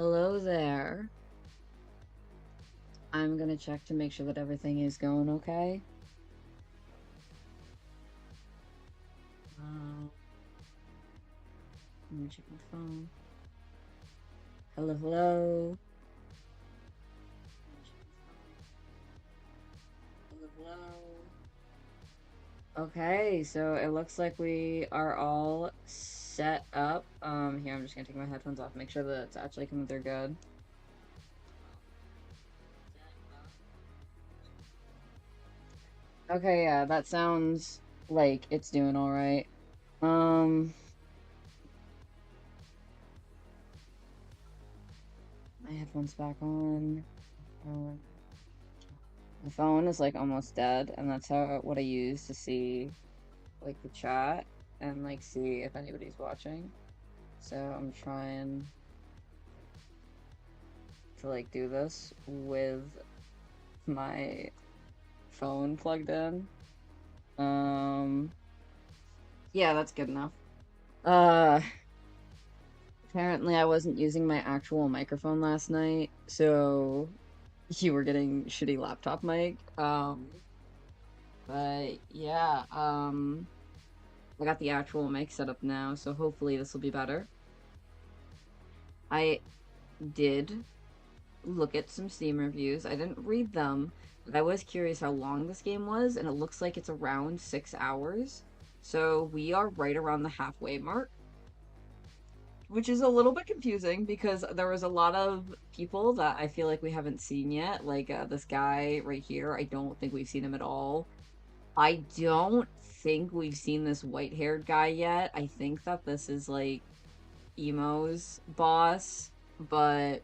Hello there. I'm gonna check to make sure that everything is going okay. Let me check my phone. Hello, hello. Hello, hello. Okay, so it looks like we are all set up. Here, I'm just gonna take my headphones off, make sure that it's actually coming through good. Okay, yeah, that sounds like it's doing all right. Um, my headphones back on. My phone is like almost dead, and that's what I use to see like the chat and like see if anybody's watching. So I'm trying to like do this with my phone plugged in. Um yeah, that's good enough. Uh Apparently I wasn't using my actual microphone last night, so you were getting shitty laptop mic. But yeah, I got the actual mic set up now, so hopefully this will be better. I did look at some Steam reviews. I didn't read them, but I was curious how long this game was, and it looks like it's around 6 hours. So we are right around the halfway mark, which is a little bit confusing because there was a lot of people that I feel like we haven't seen yet. Like this guy right here, I don't think we've seen him at all. I don't think we've seen this white-haired guy yet. I think that this is like Emo's boss, but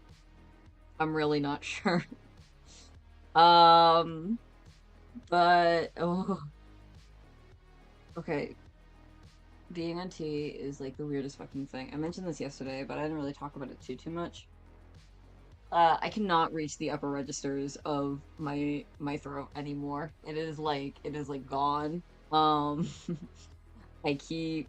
I'm really not sure. Um, but oh, okay. Being on T is like the weirdest fucking thing. I mentioned this yesterday, but I didn't really talk about it too much. I cannot reach the upper registers of my throat anymore. It is like gone. Um, I keep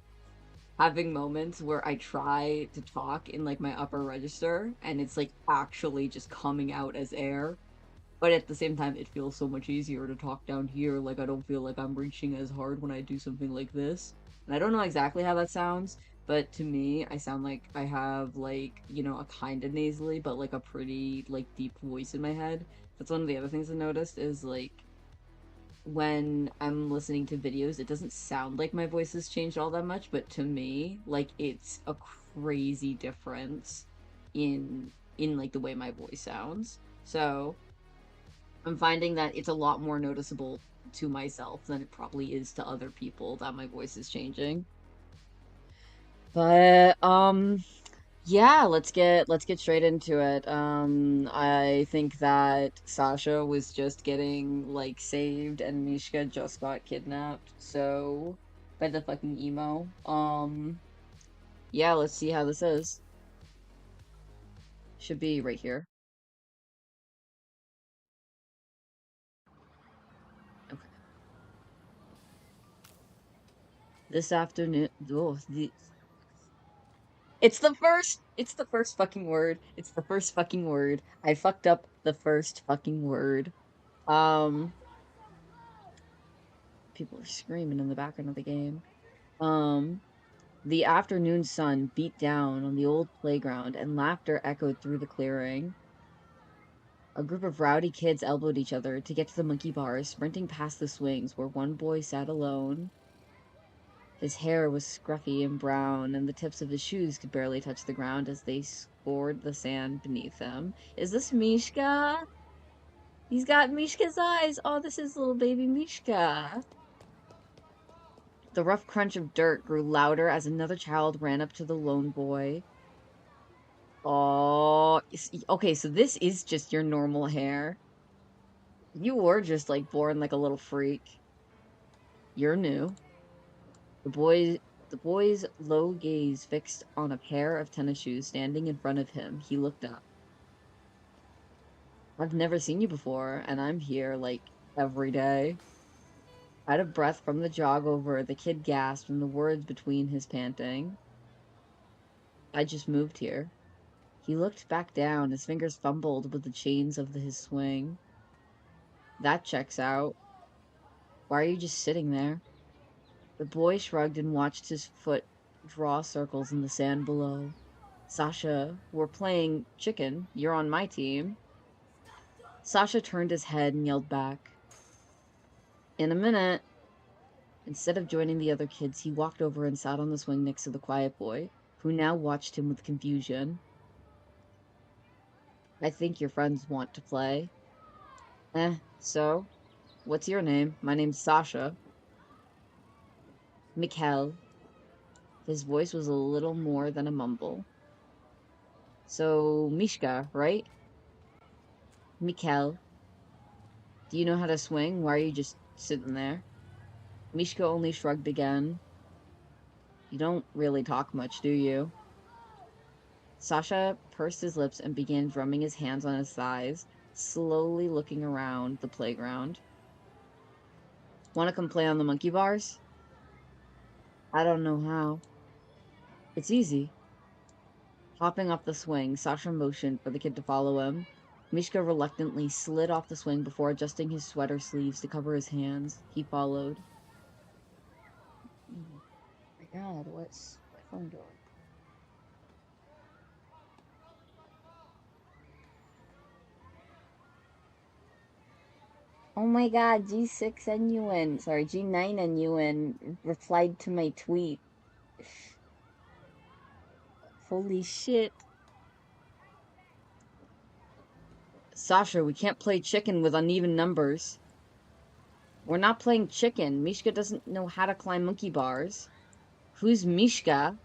having moments where I try to talk in like my upper register, and it's like actually just coming out as air. But at the same time, it feels so much easier to talk down here. Like, I don't feel like I'm reaching as hard when I do something like this. And I don't know exactly how that sounds, but to me, I sound like I have, like, a kind of nasally, but, like, a pretty, like, deep voice in my head. That's one of the other things I noticed is, like, when I'm listening to videos, it doesn't sound like my voice has changed all that much, but to me, like, it's a crazy difference in like, the way my voice sounds. So I'm finding that it's a lot more noticeable to myself than it probably is to other people that my voice is changing. But yeah, let's get straight into it. I think that Sasha was just getting like saved and Mishka just got kidnapped. So by the fucking emo. Yeah, let's see how this is. Should be right here. Okay. This afternoon. Oh, it's the first fucking word. It's the first fucking word. I fucked up the first fucking word. Um, People are screaming in the background of the game. Um, the afternoon sun beat down on the old playground and laughter echoed through the clearing. A group of rowdy kids elbowed each other to get to the monkey bars, sprinting past the swings where one boy sat alone. His hair was scruffy and brown, and the tips of his shoes could barely touch the ground as they scored the sand beneath him. Is this Mishka? He's got Mishka's eyes. Oh, this is little baby Mishka. The rough crunch of dirt grew louder as another child ran up to the lone boy. Oh, okay, so this is just your normal hair. You were just like born like a little freak. You're new. The boy the boy's low gaze fixed on a pair of tennis shoes standing in front of him. He looked up. I've never seen you before, and I'm here like every day. Out of breath from the jog over, the kid gasped from the words between his panting. I just moved here. He looked back down, his fingers fumbled with the chains of his swing. That checks out. Why are you just sitting there? The boy shrugged and watched his foot draw circles in the sand below. Sasha, we're playing chicken. You're on my team. Sasha turned his head and yelled back, in a minute. Instead of joining the other kids, he walked over and sat on the swing next to the quiet boy, who now watched him with confusion. I think your friends want to play. So? What's your name? My name's Sasha. Mikhail. His voice was a little more than a mumble. So, Mishka, right? Mikhail. Do you know how to swing? Why are you just sitting there? Mishka only shrugged again. You don't really talk much, do you? Sasha pursed his lips and began drumming his hands on his thighs, slowly looking around the playground. Want to come play on the monkey bars? I don't know how. It's easy. Hopping off the swing, Sasha motioned for the kid to follow him. Mishka reluctantly slid off the swing before adjusting his sweater sleeves to cover his hands. He followed. Oh my god, what's my phone doing? Oh my god, G6 NUN, sorry, G9 NUN replied to my tweet. Holy shit. Sasha, we can't play chicken with uneven numbers. We're not playing chicken. Mishka doesn't know how to climb monkey bars. Who's Mishka?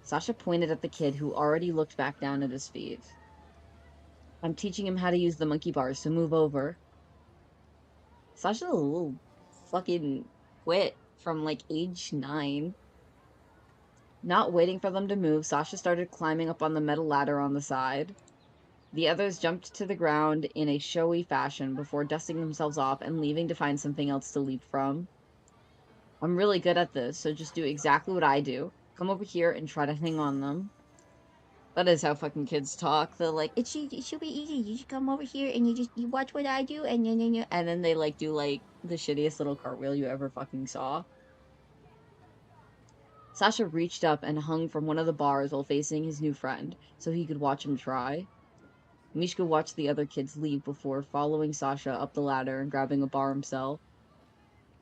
Sasha pointed at the kid who already looked back down at his feet. I'm teaching him how to use the monkey bars, so move over. Sasha's a little fucking quit from like age 9. Not waiting for them to move, Sasha started climbing up on the metal ladder on the side. The others jumped to the ground in a showy fashion before dusting themselves off and leaving to find something else to leap from. I'm really good at this, so just do exactly what I do. Come over here and try to hang on them. That is how fucking kids talk. They're like, it should be easy. You just come over here and you watch what I do and then they like do like the shittiest little cartwheel you ever fucking saw. Sasha reached up and hung from one of the bars while facing his new friend, so he could watch him try. Mishka watched the other kids leave before following Sasha up the ladder and grabbing a bar himself.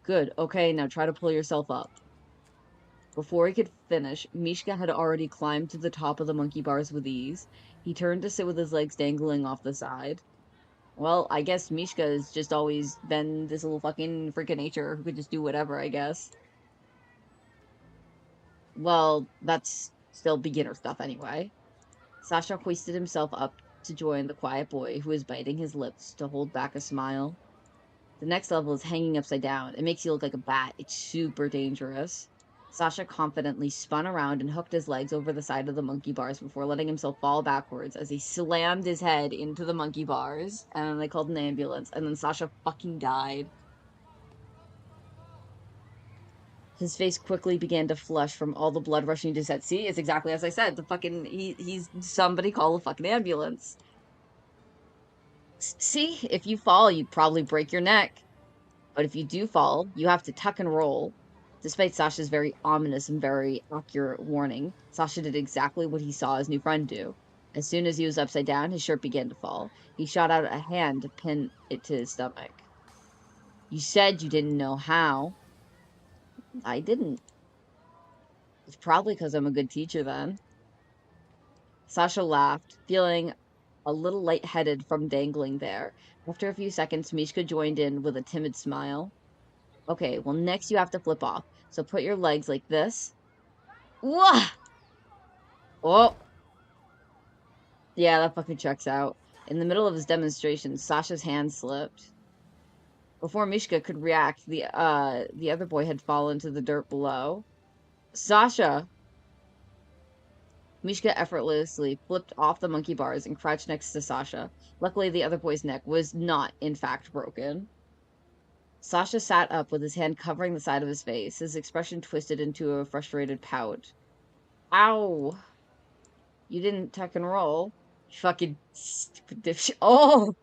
Good, okay, now try to pull yourself up. Before he could finish, Mishka had already climbed to the top of the monkey bars with ease. He turned to sit with his legs dangling off the side. Well, I guess Mishka has just always been this little fucking freak of nature who could just do whatever, I guess. Well, that's still beginner stuff anyway. Sasha hoisted himself up to join the quiet boy who was biting his lips to hold back a smile. The next level is hanging upside down. It makes you look like a bat. It's super dangerous. Sasha confidently spun around and hooked his legs over the side of the monkey bars before letting himself fall backwards as he slammed his head into the monkey bars. And then they called an ambulance. And then Sasha fucking died. His face quickly began to flush from all the blood rushing to his head. See, it's exactly as I said. The fucking, he's somebody call a fucking ambulance. See, if you fall, you'd probably break your neck. But if you do fall, you have to tuck and roll. Despite Sasha's very ominous and very accurate warning, Sasha did exactly what he saw his new friend do. As soon as he was upside down, his shirt began to fall. He shot out a hand to pin it to his stomach. You said you didn't know how. I didn't. It's probably because I'm a good teacher then. Sasha laughed, feeling a little lightheaded from dangling there. After a few seconds, Mishka joined in with a timid smile. Okay, well, next you have to flip off. So put your legs like this. Wah! Oh! Yeah, that fucking checks out. In the middle of his demonstration, Sasha's hand slipped. Before Mishka could react, the other boy had fallen to the dirt below. Sasha! Mishka effortlessly flipped off the monkey bars and crouched next to Sasha. Luckily, the other boy's neck was not, in fact, broken. Sasha sat up with his hand covering the side of his face, his expression twisted into a frustrated pout. Ow! You didn't tuck and roll. Fucking stupid dipshit. Oh!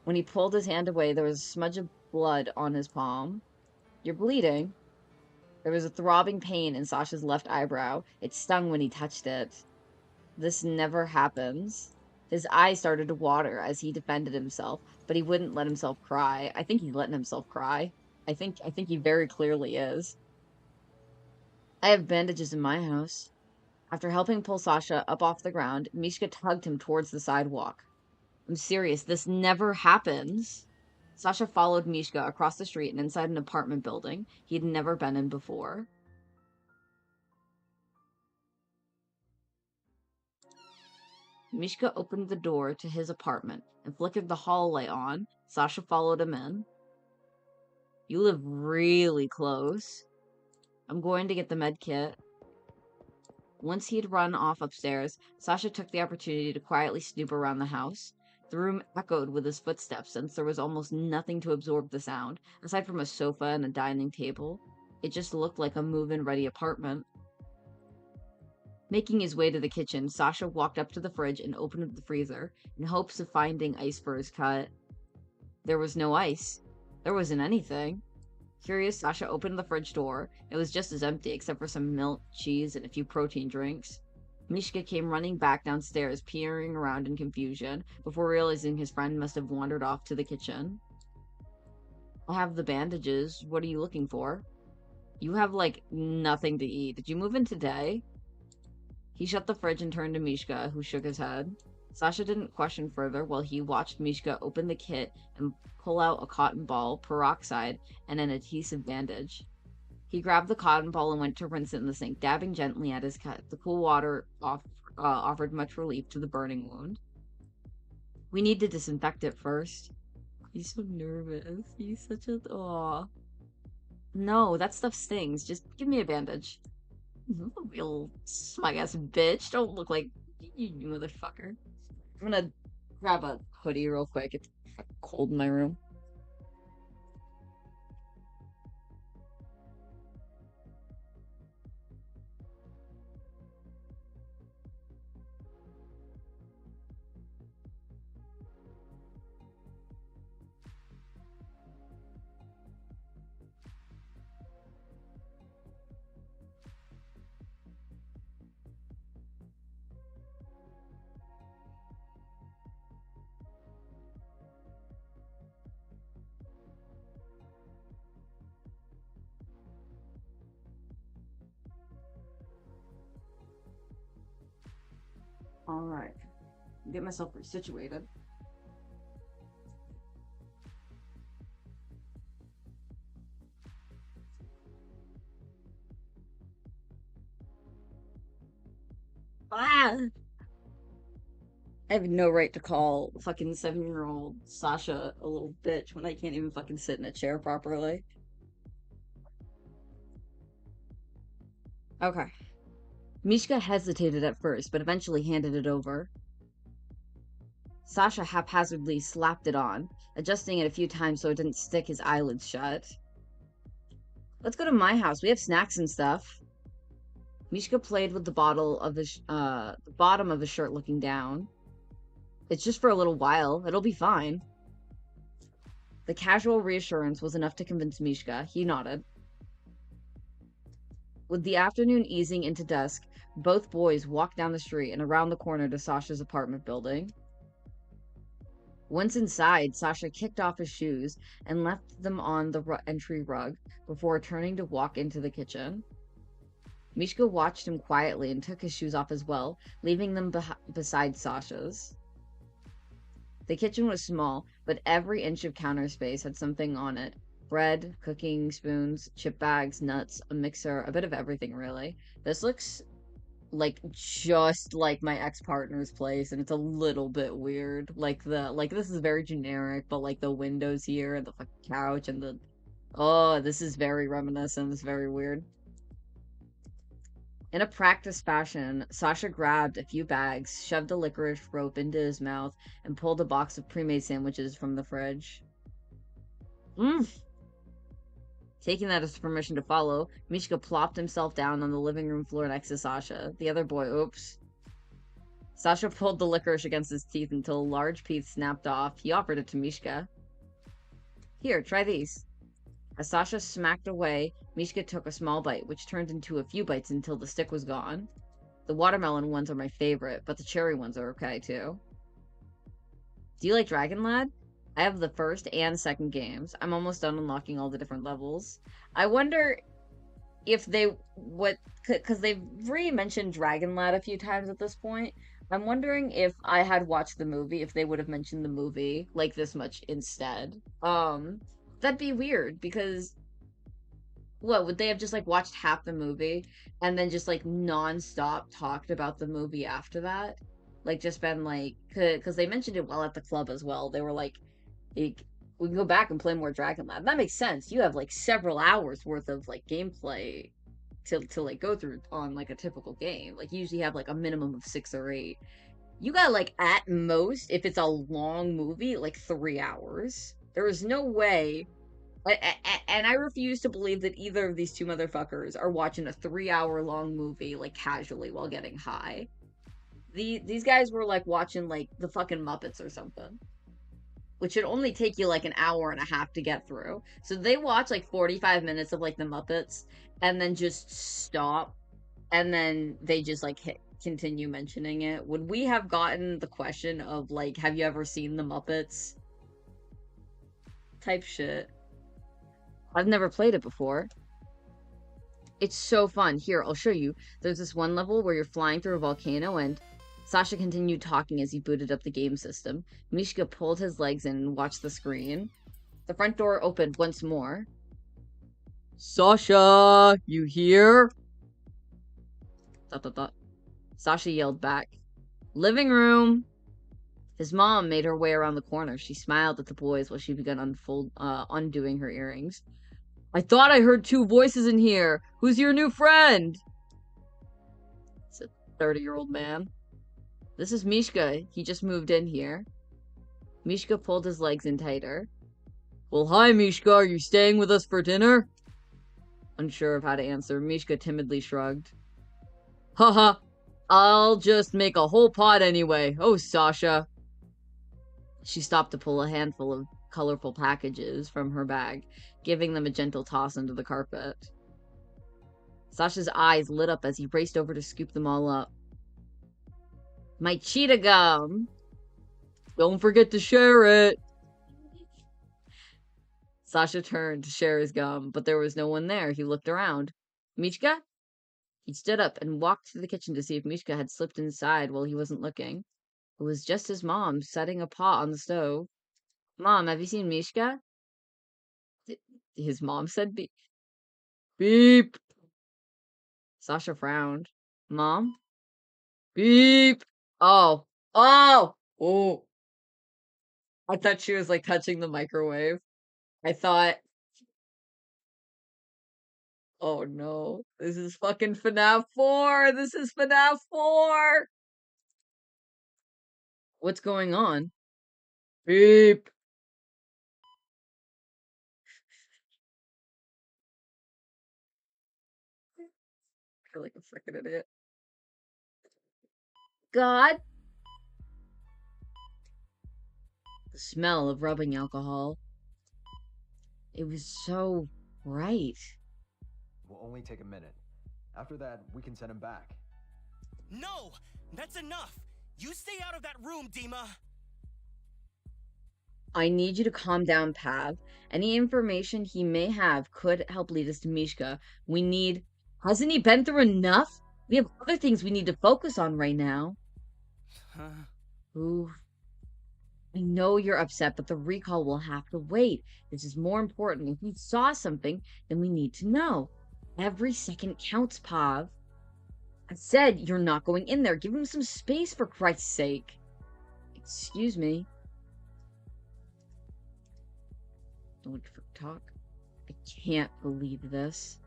When he pulled his hand away, there was a smudge of blood on his palm. You're bleeding. There was a throbbing pain in Sasha's left eyebrow. It stung when he touched it. This never happens. His eyes started to water as he defended himself, but he wouldn't let himself cry. I think he's letting himself cry. I think he very clearly is. I have bandages in my house. After helping pull Sasha up off the ground, Mishka tugged him towards the sidewalk. I'm serious, this never happens. Sasha followed Mishka across the street and inside an apartment building he had never been in before. Mishka opened the door to his apartment and flickered the hallway on. Sasha followed him in. You live really close. I'm going to get the med kit. Once he'd run off upstairs, Sasha took the opportunity to quietly snoop around the house. The room echoed with his footsteps since there was almost nothing to absorb the sound, aside from a sofa and a dining table. It just looked like a move-in ready apartment. Making his way to the kitchen, Sasha walked up to the fridge and opened the freezer, in hopes of finding ice for his cut. There was no ice. There wasn't anything. Curious, Sasha opened the fridge door. It was just as empty, except for some milk, cheese, and a few protein drinks. Mishka came running back downstairs, peering around in confusion, before realizing his friend must have wandered off to the kitchen. I have the bandages. What are you looking for? You have, like, nothing to eat. Did you move in today? He shut the fridge and turned to Mishka, who shook his head. Sasha didn't question further while he watched Mishka open the kit and pull out a cotton ball, peroxide, and an adhesive bandage. He grabbed the cotton ball and went to rinse it in the sink, dabbing gently at his cut. The cool water offered much relief to the burning wound. We need to disinfect it first. He's so nervous. He's such a... Aw. No, that stuff stings. Just give me a bandage. You real smug-ass bitch. Don't look like you motherfucker. I'm gonna grab a hoodie real quick. It's cold in my room. Alright. Get myself situated. Ah! I have no right to call fucking 7-year-old Sasha a little bitch when I can't even fucking sit in a chair properly. Okay. Mishka hesitated at first, but eventually handed it over. Sasha haphazardly slapped it on, adjusting it a few times so it didn't stick his eyelids shut. Let's go to my house. We have snacks and stuff. Mishka played with the the bottom of his shirt looking down. It's just for a little while. It'll be fine. The casual reassurance was enough to convince Mishka. He nodded. With the afternoon easing into dusk, both boys walked down the street and around the corner to Sasha's apartment building. Once inside, Sasha kicked off his shoes and left them on the entry rug before turning to walk into the kitchen. Mishka watched him quietly and took his shoes off as well, leaving them beside Sasha's. The kitchen was small, but every inch of counter space had something on it. Bread, cooking spoons, chip bags, nuts, a mixer, a bit of everything really. This looks like just like my ex-partner's place, and it's a little bit weird. Like this is very generic, but like the windows here and the fucking couch and the oh, this is very reminiscent. It's very weird. In a practiced fashion, Sasha grabbed a few bags, shoved a licorice rope into his mouth, and pulled a box of pre-made sandwiches from the fridge. Mmm. Taking that as permission to follow, Mishka plopped himself down on the living room floor next to Sasha. The other boy, oops. Sasha pulled the licorice against his teeth until a large piece snapped off. He offered it to Mishka. Here, try these. As Sasha smacked away, Mishka took a small bite, which turned into a few bites until the stick was gone. The watermelon ones are my favorite, but the cherry ones are okay too. Do you like Dragon Lad? I have the first and second games. I'm almost done unlocking all the different levels. I wonder if they because they've re-mentioned Dragon Lad a few times at this point. I'm wondering if I had watched the movie, if they would have mentioned the movie like this much instead. That'd be weird because what would they have just like watched half the movie and then just like non-stop talked about the movie after that? Like just been like, because they mentioned it while at the club as well. They were like, we can go back and play more Dragon Lab. That makes sense. You have like several hours worth of like gameplay to like go through on like a typical game. Like you usually have like a minimum of 6 or 8. You got like at most, if it's a long movie, like 3 hours. There is no way. And I refuse to believe that either of these two motherfuckers are watching a 3 hour long movie like casually while getting high. These guys were like watching like the fucking Muppets or something, which should only take you like an hour and a half to get through. So they watch like 45 minutes of like the Muppets and then just stop, and then they just like continue mentioning it. Would we have gotten the question of like, have you ever seen the Muppets? Type shit. I've never played it before. It's so fun. Here, I'll show you. There's this one level where you're flying through a volcano, and Sasha continued talking as he booted up the game system. Mishka pulled his legs in and watched the screen. The front door opened once more. Sasha, you here? Dot, dot, dot. Sasha yelled back. Living room. His mom made her way around the corner. She smiled at the boys while she began undoing her earrings. I thought I heard 2 voices in here. Who's your new friend? It's a 30-year-old man. This is Mishka. He just moved in here. Mishka pulled his legs in tighter. Well, hi, Mishka. Are you staying with us for dinner? Unsure of how to answer, Mishka timidly shrugged. Haha. I'll just make a whole pot anyway. Oh, Sasha. She stopped to pull a handful of colorful packages from her bag, giving them a gentle toss into the carpet. Sasha's eyes lit up as he raced over to scoop them all up. My cheetah gum! Don't forget to share it! Sasha turned to share his gum, but there was no one there. He looked around. Mishka? He stood up and walked to the kitchen to see if Mishka had slipped inside while he wasn't looking. It was just his mom, setting a pot on the stove. Mom, have you seen Mishka? His mom said beep. Beep! Sasha frowned. Mom? Beep! Oh. Oh! Oh. I thought she was like touching the microwave. I thought, oh no, this is fucking FNAF 4! This is FNAF 4! What's going on? Beep! I feel like a freaking idiot. God! The smell of rubbing alcohol. It was so right. Will only take a minute. After that, we can send him back. No! That's enough! You stay out of that room, Dima! I need you to calm down, Pav. Any information he may have could help lead us to Mishka. We need... Hasn't he been through enough? We have other things we need to focus on right now. Ooh. I know you're upset, but the recall will have to wait. This is more important. If we saw something, then we need to know. Every second counts, Pav. I said you're not going in there. Give him some space, for Christ's sake. Excuse me. Don't talk. I can't believe this.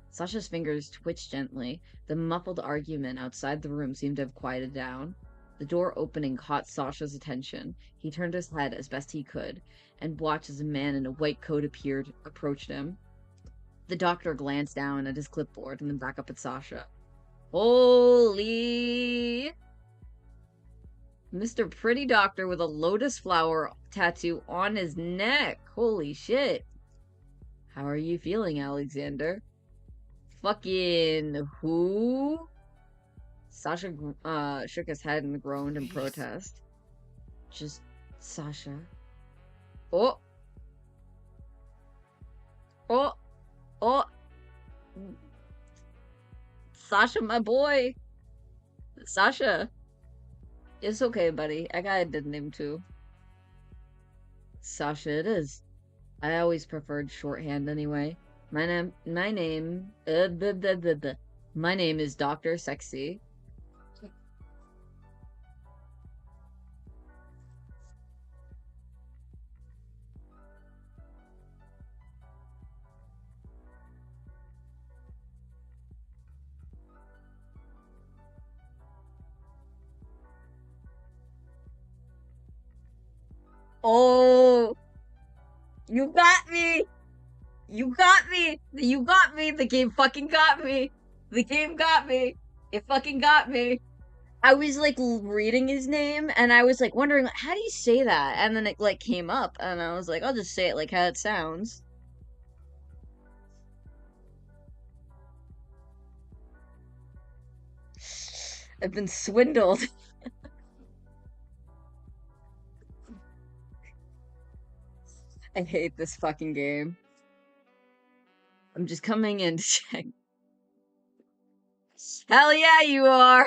Sasha's fingers twitched gently. The muffled argument outside the room seemed to have quieted down. The door opening caught Sasha's attention. He turned his head as best he could, and watched as a man in a white coat approached him. The doctor glanced down at his clipboard and then back up at Sasha. Holy! Mr. Pretty Doctor with a lotus flower tattoo on his neck. Holy shit. How are you feeling, Alexander? Fucking who? Sasha shook his head and groaned in protest. Just Sasha. Oh! Oh! Oh! Sasha, my boy! Sasha! It's okay, buddy. I got a dead name too. Sasha it is. I always preferred shorthand anyway. My name my name is Dr. Sexy. Oh, you got me! You got me! You got me! The game fucking got me! The game got me! It fucking got me! I was like reading his name and I was like wondering like, how do you say that? And then it like came up and I was like, I'll just say it like how it sounds. I've been swindled. I hate this fucking game. I'm just coming in to check. Hell yeah, you are!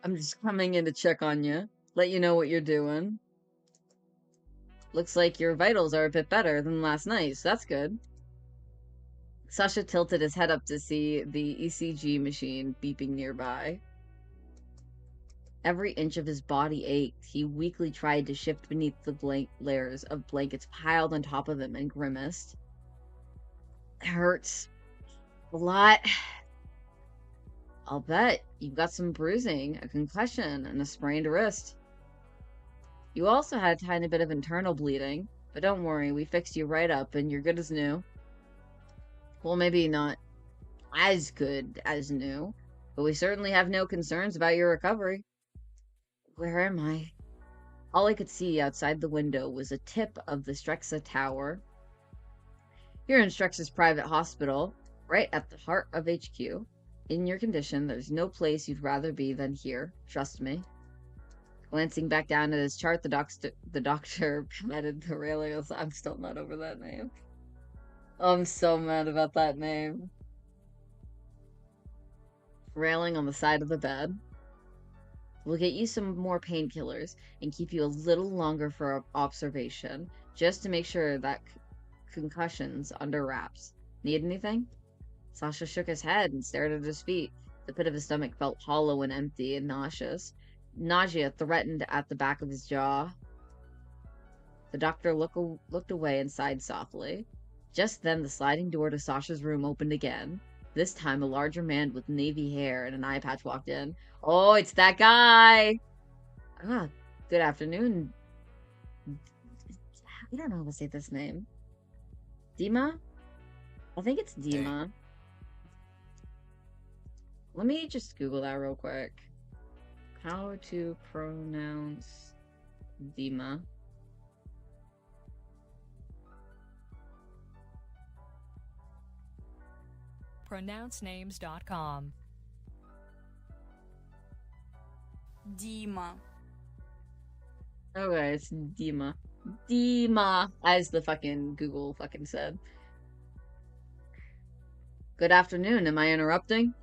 I'm just coming in to check on you. Let you know what you're doing. Looks like your vitals are a bit better than last night, so that's good. Sasha tilted his head up to see the ECG machine beeping nearby. Every inch of his body ached. He weakly tried to shift beneath the layers of blankets piled on top of him and grimaced. It hurts. A lot. I'll bet you've got some bruising, a concussion, and a sprained wrist. You also had a tiny bit of internal bleeding, but don't worry, we fixed you right up and you're good as new. Well, maybe not as good as new, but we certainly have no concerns about your recovery. Where am I? All I could see outside the window was a tip of the Strexa Tower. You're in Strexa's private hospital, right at the heart of HQ. In your condition, there's no place you'd rather be than here. Trust me. Glancing back down at his chart, the doctor patted the railing. I'm still not over that name. I'm so mad about that name. Railing on the side of the bed. We'll get you some more painkillers and keep you a little longer for observation, just to make sure that concussion's under wraps. Need anything? Sasha shook his head and stared at his feet. The pit of his stomach felt hollow and empty and nauseous. Nausea threatened at the back of his jaw. The doctor looked away and sighed softly. Just then, the sliding door to Sasha's room opened again. This time, a larger man with navy hair and an eye patch walked in. Oh, it's that guy! Ah, good afternoon. I don't know how to say this name. Dima? I think it's Dima. Let me just Google that real quick. How to pronounce Dima. pronouncenames.com. Dima. Okay, it's Dima. Dima, as the fucking Google fucking said. Good afternoon, am I interrupting?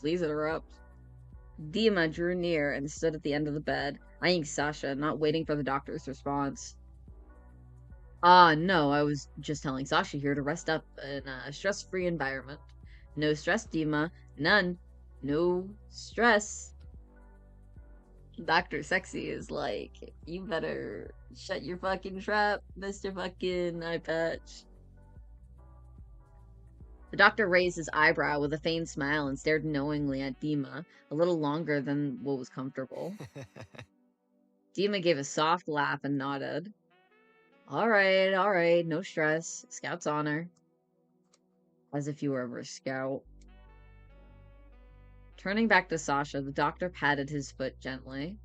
Please interrupt. Dima drew near and stood at the end of the bed, eyeing Sasha, not waiting for the doctor's response. No, I was just telling Sasha here to rest up in a stress-free environment. No stress, Dima. None. No stress. Dr. Sexy is like, you better shut your fucking trap, Mr. fucking eye patch. The doctor raised his eyebrow with a faint smile and stared knowingly at Dima, a little longer than what was comfortable. Dima gave a soft laugh and nodded. All right, no stress. Scout's honor. As if you were ever a scout. Turning back to Sasha, the doctor patted his foot gently.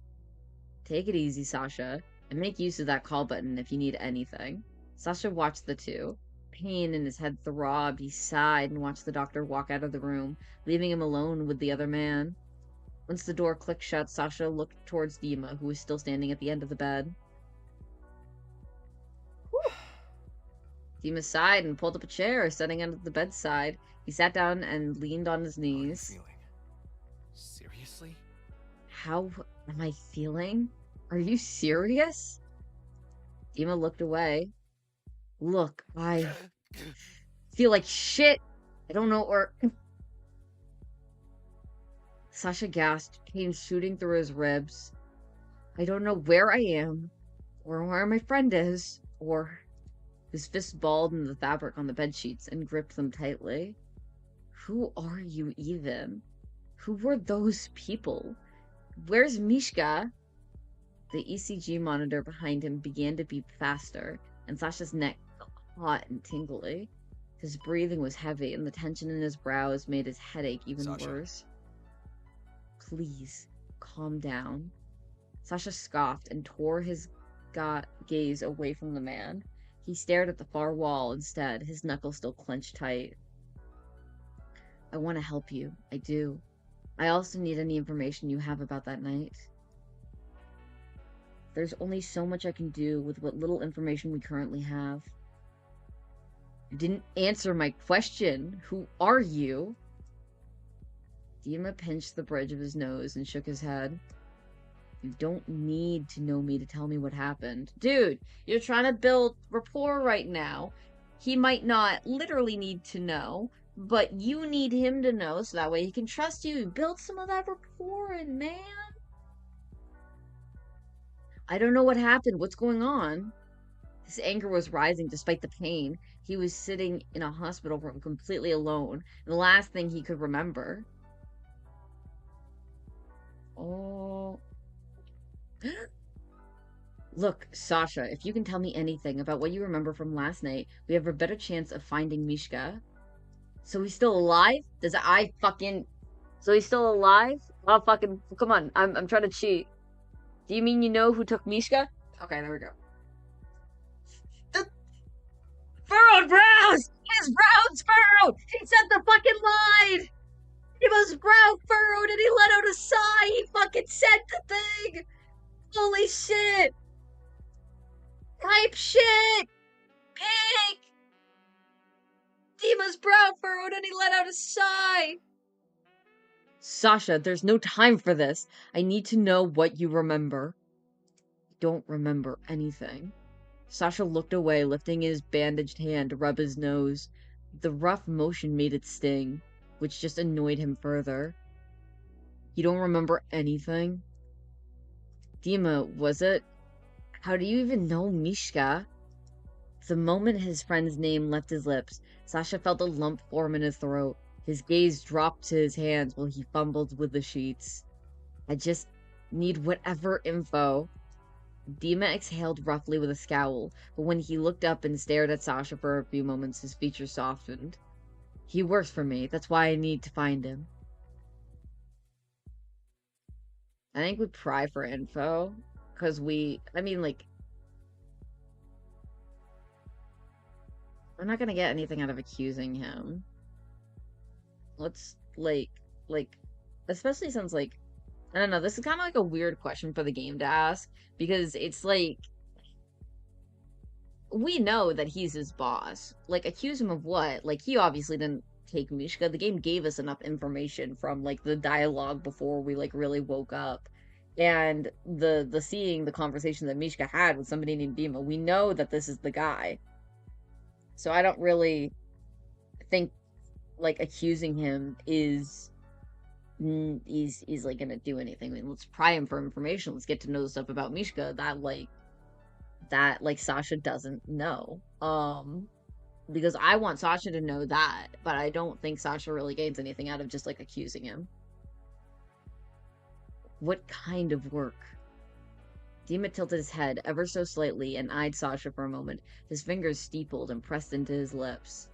Take it easy, Sasha, and make use of that call button if you need anything. Sasha watched the two. Pain in his head throbbed. He sighed and watched the doctor walk out of the room, leaving him alone with the other man. Once the door clicked shut, Sasha looked towards Dima, who was still standing at the end of the bed. Dima sighed and pulled up a chair, sitting at the bedside. He sat down and leaned on his knees. How are you feeling? Seriously? How am I feeling? Are you serious? Dima looked away. Look, I feel like shit. I don't know, or... Sasha gasped, pain shooting through his ribs. I don't know where I am, or where my friend is, or... His fist balled in the fabric on the bedsheets and gripped them tightly. Who are you even? Who were those people? Where's Mishka? The ECG monitor behind him began to beep faster, and Sasha's neck felt hot and tingly. His breathing was heavy, and the tension in his brows made his headache even worse. Please, calm down. Sasha scoffed and tore his gaze away from the man. He stared at the far wall instead, his knuckles still clenched tight. I want to help you. I do. I also need any information you have about that night. There's only so much I can do with what little information we currently have. You didn't answer my question. Who are you? Dima pinched the bridge of his nose and shook his head. You don't need to know me to tell me what happened. Dude, you're trying to build rapport right now. He might not literally need to know, but you need him to know so that way he can trust you. Build some of that rapport in, man. I don't know what happened. What's going on? His anger was rising despite the pain. He was sitting in a hospital room completely alone. The last thing he could remember. Oh... Look, Sasha, if you can tell me anything about what you remember from last night, we have a better chance of finding Mishka. So he's still alive? So he's still alive? Oh, fucking... Come on, I'm trying to cheat. Do you mean you know who took Mishka? Okay, there we go. The furrowed brows! His brows furrowed! He said the fucking line! He was brow furrowed and he let out a sigh! He fucking said the thing! Holy shit! Type shit! Pig! Dima's brow furrowed and he let out a sigh! Sasha, there's no time for this. I need to know what you remember. I don't remember anything. Sasha looked away, lifting his bandaged hand to rub his nose. The rough motion made it sting, which just annoyed him further. You don't remember anything? Dima, was it? How do you even know Mishka? The moment his friend's name left his lips, Sasha felt a lump form in his throat. His gaze dropped to his hands while he fumbled with the sheets. I just need whatever info. Dima exhaled roughly with a scowl, but when he looked up and stared at Sasha for a few moments, his features softened. He works for me, that's why I need to find him. I think we pry for info, because we're not gonna get anything out of accusing him. Let's, especially since, I don't know, this is kind of like a weird question for the game to ask, because it's like, we know that he's his boss. Accuse him of what? He obviously didn't take Mishka. The game gave us enough information from, the dialogue before we, really woke up. And the seeing the conversation that Mishka had with somebody named Dima, we know that this is the guy. So I don't really think, accusing him is gonna do anything. I mean, let's pry him for information. Let's get to know stuff about Mishka that Sasha doesn't know. Because I want Sasha to know that, but I don't think Sasha really gains anything out of just accusing him. What kind of work? Dima tilted his head ever so slightly and eyed Sasha for a moment. His fingers steepled and pressed into his lips.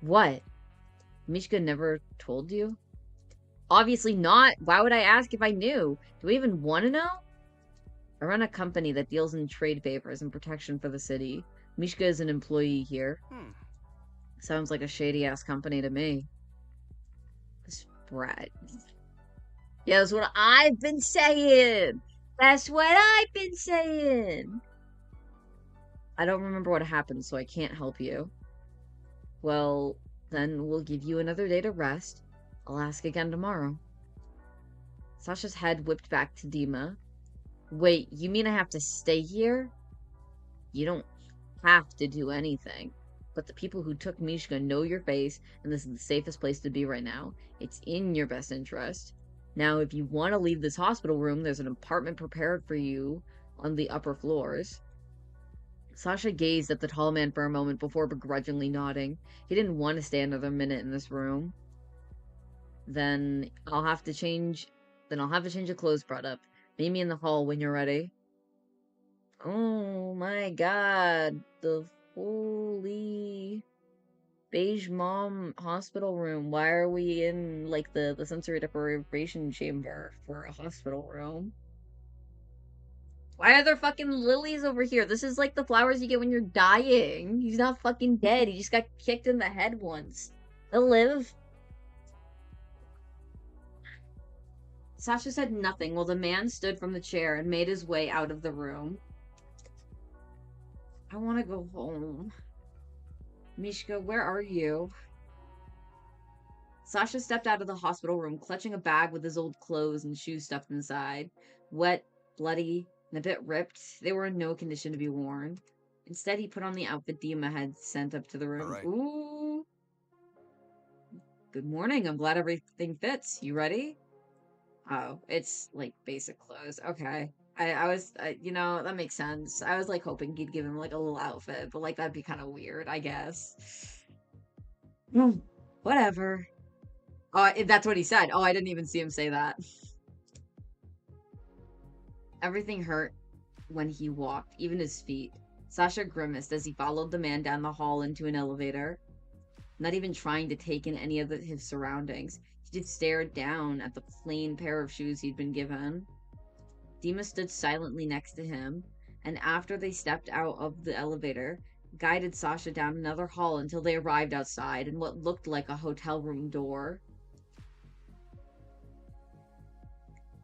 What? Mishka never told you? Obviously not. Why would I ask if I knew? Do I even want to know? I run a company that deals in trade favors and protection for the city. Mishka is an employee here. Sounds like a shady-ass company to me. This brat. Yeah, that's what I've been saying! That's what I've been saying! I don't remember what happened, so I can't help you. Well, then we'll give you another day to rest. I'll ask again tomorrow. Sasha's head whipped back to Dima. Wait, you mean I have to stay here? You don't have to do anything. But the people who took Mishka know your face, and this is the safest place to be right now. It's in your best interest. Now, if you want to leave this hospital room, there's an apartment prepared for you on the upper floors. Sasha gazed at the tall man for a moment before begrudgingly nodding. He didn't want to stay another minute in this room. Then I'll have to change the clothes brought up. Meet me in the hall when you're ready. Oh my god, the fully beige mom hospital room. Why are we in like the sensory deprivation chamber for a hospital room? Why are there fucking lilies over here? This is like the flowers you get when you're dying. He's not fucking dead. He just got kicked in the head once. He'll live. Sasha said nothing while the man stood from the chair and made his way out of the room. I want to go home. Mishka, where are you? Sasha stepped out of the hospital room, clutching a bag with his old clothes and shoes stuffed inside. Wet, bloody, and a bit ripped, they were in no condition to be worn. Instead, he put on the outfit Dima had sent up to the room. Right. Ooh. Good morning. I'm glad everything fits. You ready? Oh, it's like basic clothes. Okay. You know, that makes sense. I was like hoping he'd give him like a little outfit, but like that'd be kind of weird, I guess. Whatever. Oh, that's what he said. Oh, I didn't even see him say that. Everything hurt when he walked, even his feet. Sasha grimaced as he followed the man down the hall into an elevator, not even trying to take in any of his surroundings. He just stared down at the plain pair of shoes he'd been given. Dima stood silently next to him, and after they stepped out of the elevator, guided Sasha down another hall until they arrived outside in what looked like a hotel room door.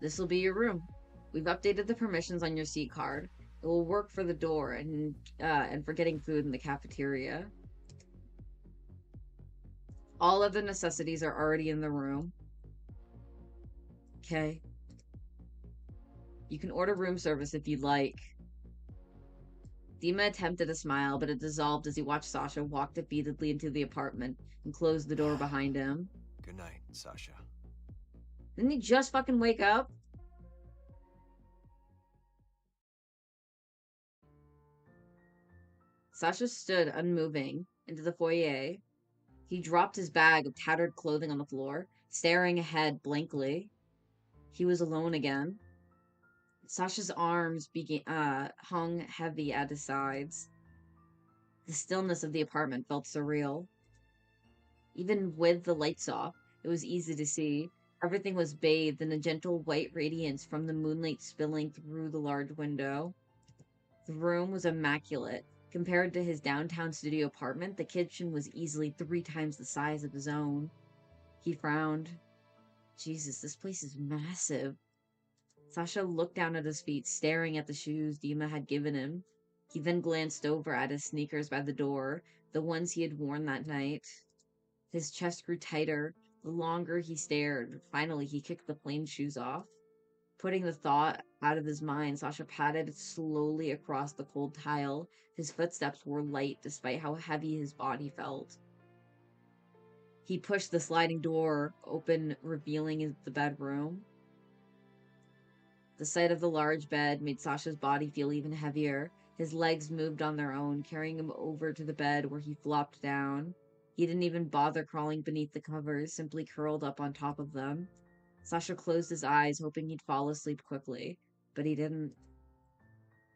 This'll be your room. We've updated the permissions on your seat card. It will work for the door and for getting food in the cafeteria. All of the necessities are already in the room. Okay. You can order room service if you'd like. Dima attempted a smile, but it dissolved as he watched Sasha walk defeatedly into the apartment and close the door behind him. Good night, Sasha. Didn't he just fucking wake up? Sasha stood unmoving into the foyer. He dropped his bag of tattered clothing on the floor, staring ahead blankly. He was alone again. Sasha's arms hung heavy at his sides. The stillness of the apartment felt surreal. Even with the lights off, it was easy to see. Everything was bathed in a gentle white radiance from the moonlight spilling through the large window. The room was immaculate. Compared to his downtown studio apartment, the kitchen was easily 3 times the size of his own. He frowned. Jesus, this place is massive. Sasha looked down at his feet, staring at the shoes Dima had given him. He then glanced over at his sneakers by the door, the ones he had worn that night. His chest grew tighter the longer he stared. Finally, he kicked the plain shoes off. Putting the thought out of his mind, Sasha padded slowly across the cold tile. His footsteps were light despite how heavy his body felt. He pushed the sliding door open, revealing the bedroom. The sight of the large bed made Sasha's body feel even heavier. His legs moved on their own, carrying him over to the bed where he flopped down. He didn't even bother crawling beneath the covers, simply curled up on top of them. Sasha closed his eyes, hoping he'd fall asleep quickly, but he didn't.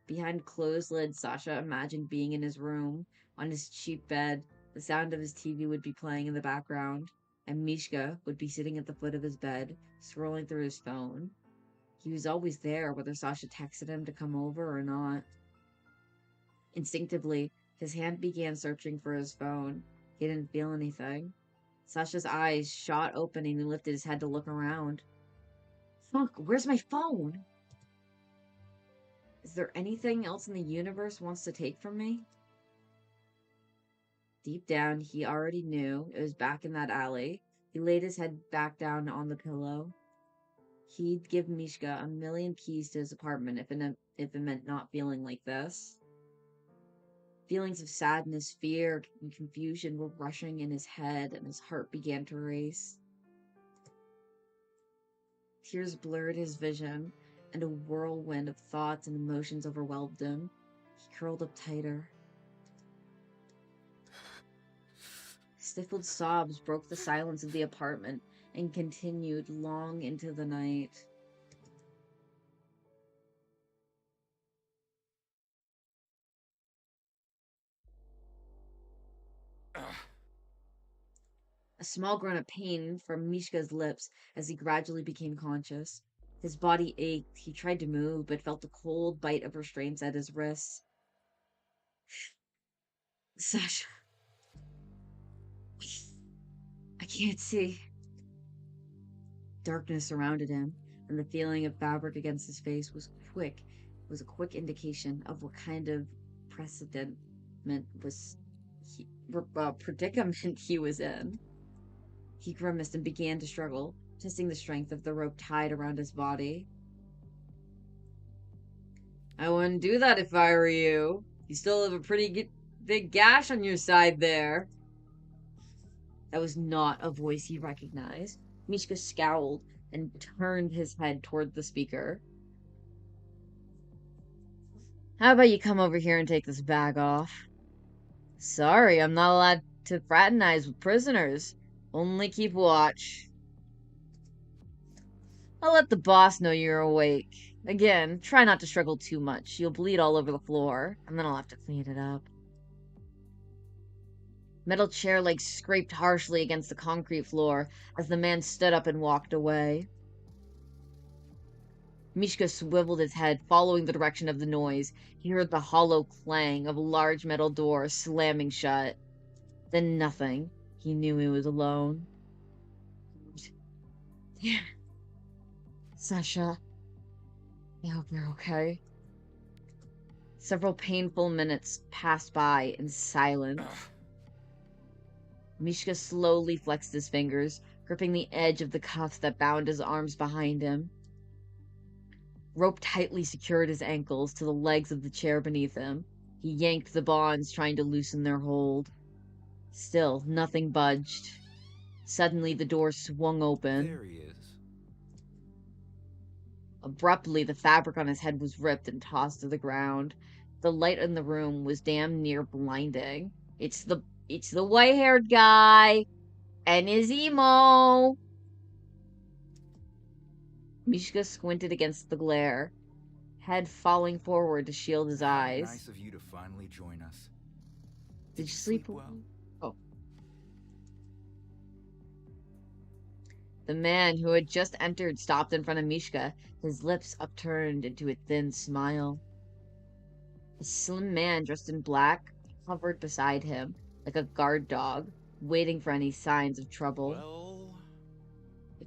Behind closed lids, Sasha imagined being in his room, on his cheap bed. The sound of his TV would be playing in the background. and Mishka would be sitting at the foot of his bed, scrolling through his phone. He was always there, whether Sasha texted him to come over or not. Instinctively, his hand began searching for his phone. He didn't feel anything. Sasha's eyes shot open and he lifted his head to look around. Fuck, where's my phone? Is there anything else in the universe wants to take from me? Deep down, he already knew it was back in that alley. He laid his head back down on the pillow. He'd give Mishka a million keys to his apartment if it meant not feeling like this. Feelings of sadness, fear, and confusion were rushing in his head, and his heart began to race. Tears blurred his vision, and a whirlwind of thoughts and emotions overwhelmed him. He curled up tighter. Stifled sobs broke the silence of the apartment and continued long into the night. A small groan of pain from Mishka's lips as he gradually became conscious. His body ached. He tried to move, but felt a cold bite of restraints at his wrists. Sasha. I can't see. Darkness surrounded him, and the feeling of fabric against his face was quick. It was a quick indication of what kind of predicament he was in. He grimaced and began to struggle, testing the strength of the rope tied around his body. I wouldn't do that if I were you. You still have a pretty big gash on your side there. That was not a voice he recognized. Mishka scowled and turned his head toward the speaker. How about you come over here and take this bag off? Sorry, I'm not allowed to fraternize with prisoners. Only keep watch. I'll let the boss know you're awake. Again, try not to struggle too much. You'll bleed all over the floor, and then I'll have to clean it up. Metal chair legs scraped harshly against the concrete floor as the man stood up and walked away. Mishka swiveled his head, following the direction of the noise. He heard the hollow clang of a large metal door slamming shut. Then nothing. He knew he was alone. Damn. Sasha. I hope you're okay. Several painful minutes passed by in silence. Mishka slowly flexed his fingers, gripping the edge of the cuffs that bound his arms behind him. Rope tightly secured his ankles to the legs of the chair beneath him. He yanked the bonds, trying to loosen their hold. Still, nothing budged. Suddenly, the door swung open. There he is. Abruptly, the fabric on his head was ripped and tossed to the ground. The light in the room was damn near blinding. It's the white-haired guy and his emo. Mishka squinted against the glare, head falling forward to shield his eyes. Nice of you to finally join us. Did you sleep well? Oh. The man who had just entered stopped in front of Mishka, his lips upturned into a thin smile. A slim man dressed in black hovered beside him, like a guard dog, waiting for any signs of trouble. Well,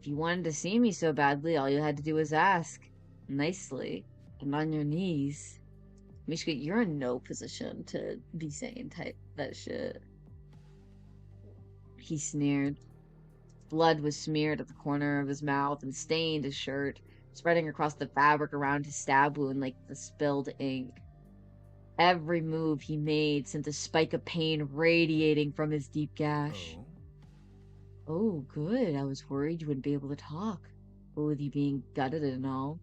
If you wanted to see me so badly, all you had to do was ask. Nicely. And on your knees. Mishka, you're in no position to be saying that shit. He sneered. Blood was smeared at the corner of his mouth and stained his shirt, spreading across the fabric around his stab wound like the spilled ink. Every move he made sent a spike of pain radiating from his deep gash. Oh, good. I was worried you wouldn't be able to talk. But with you being gutted and all,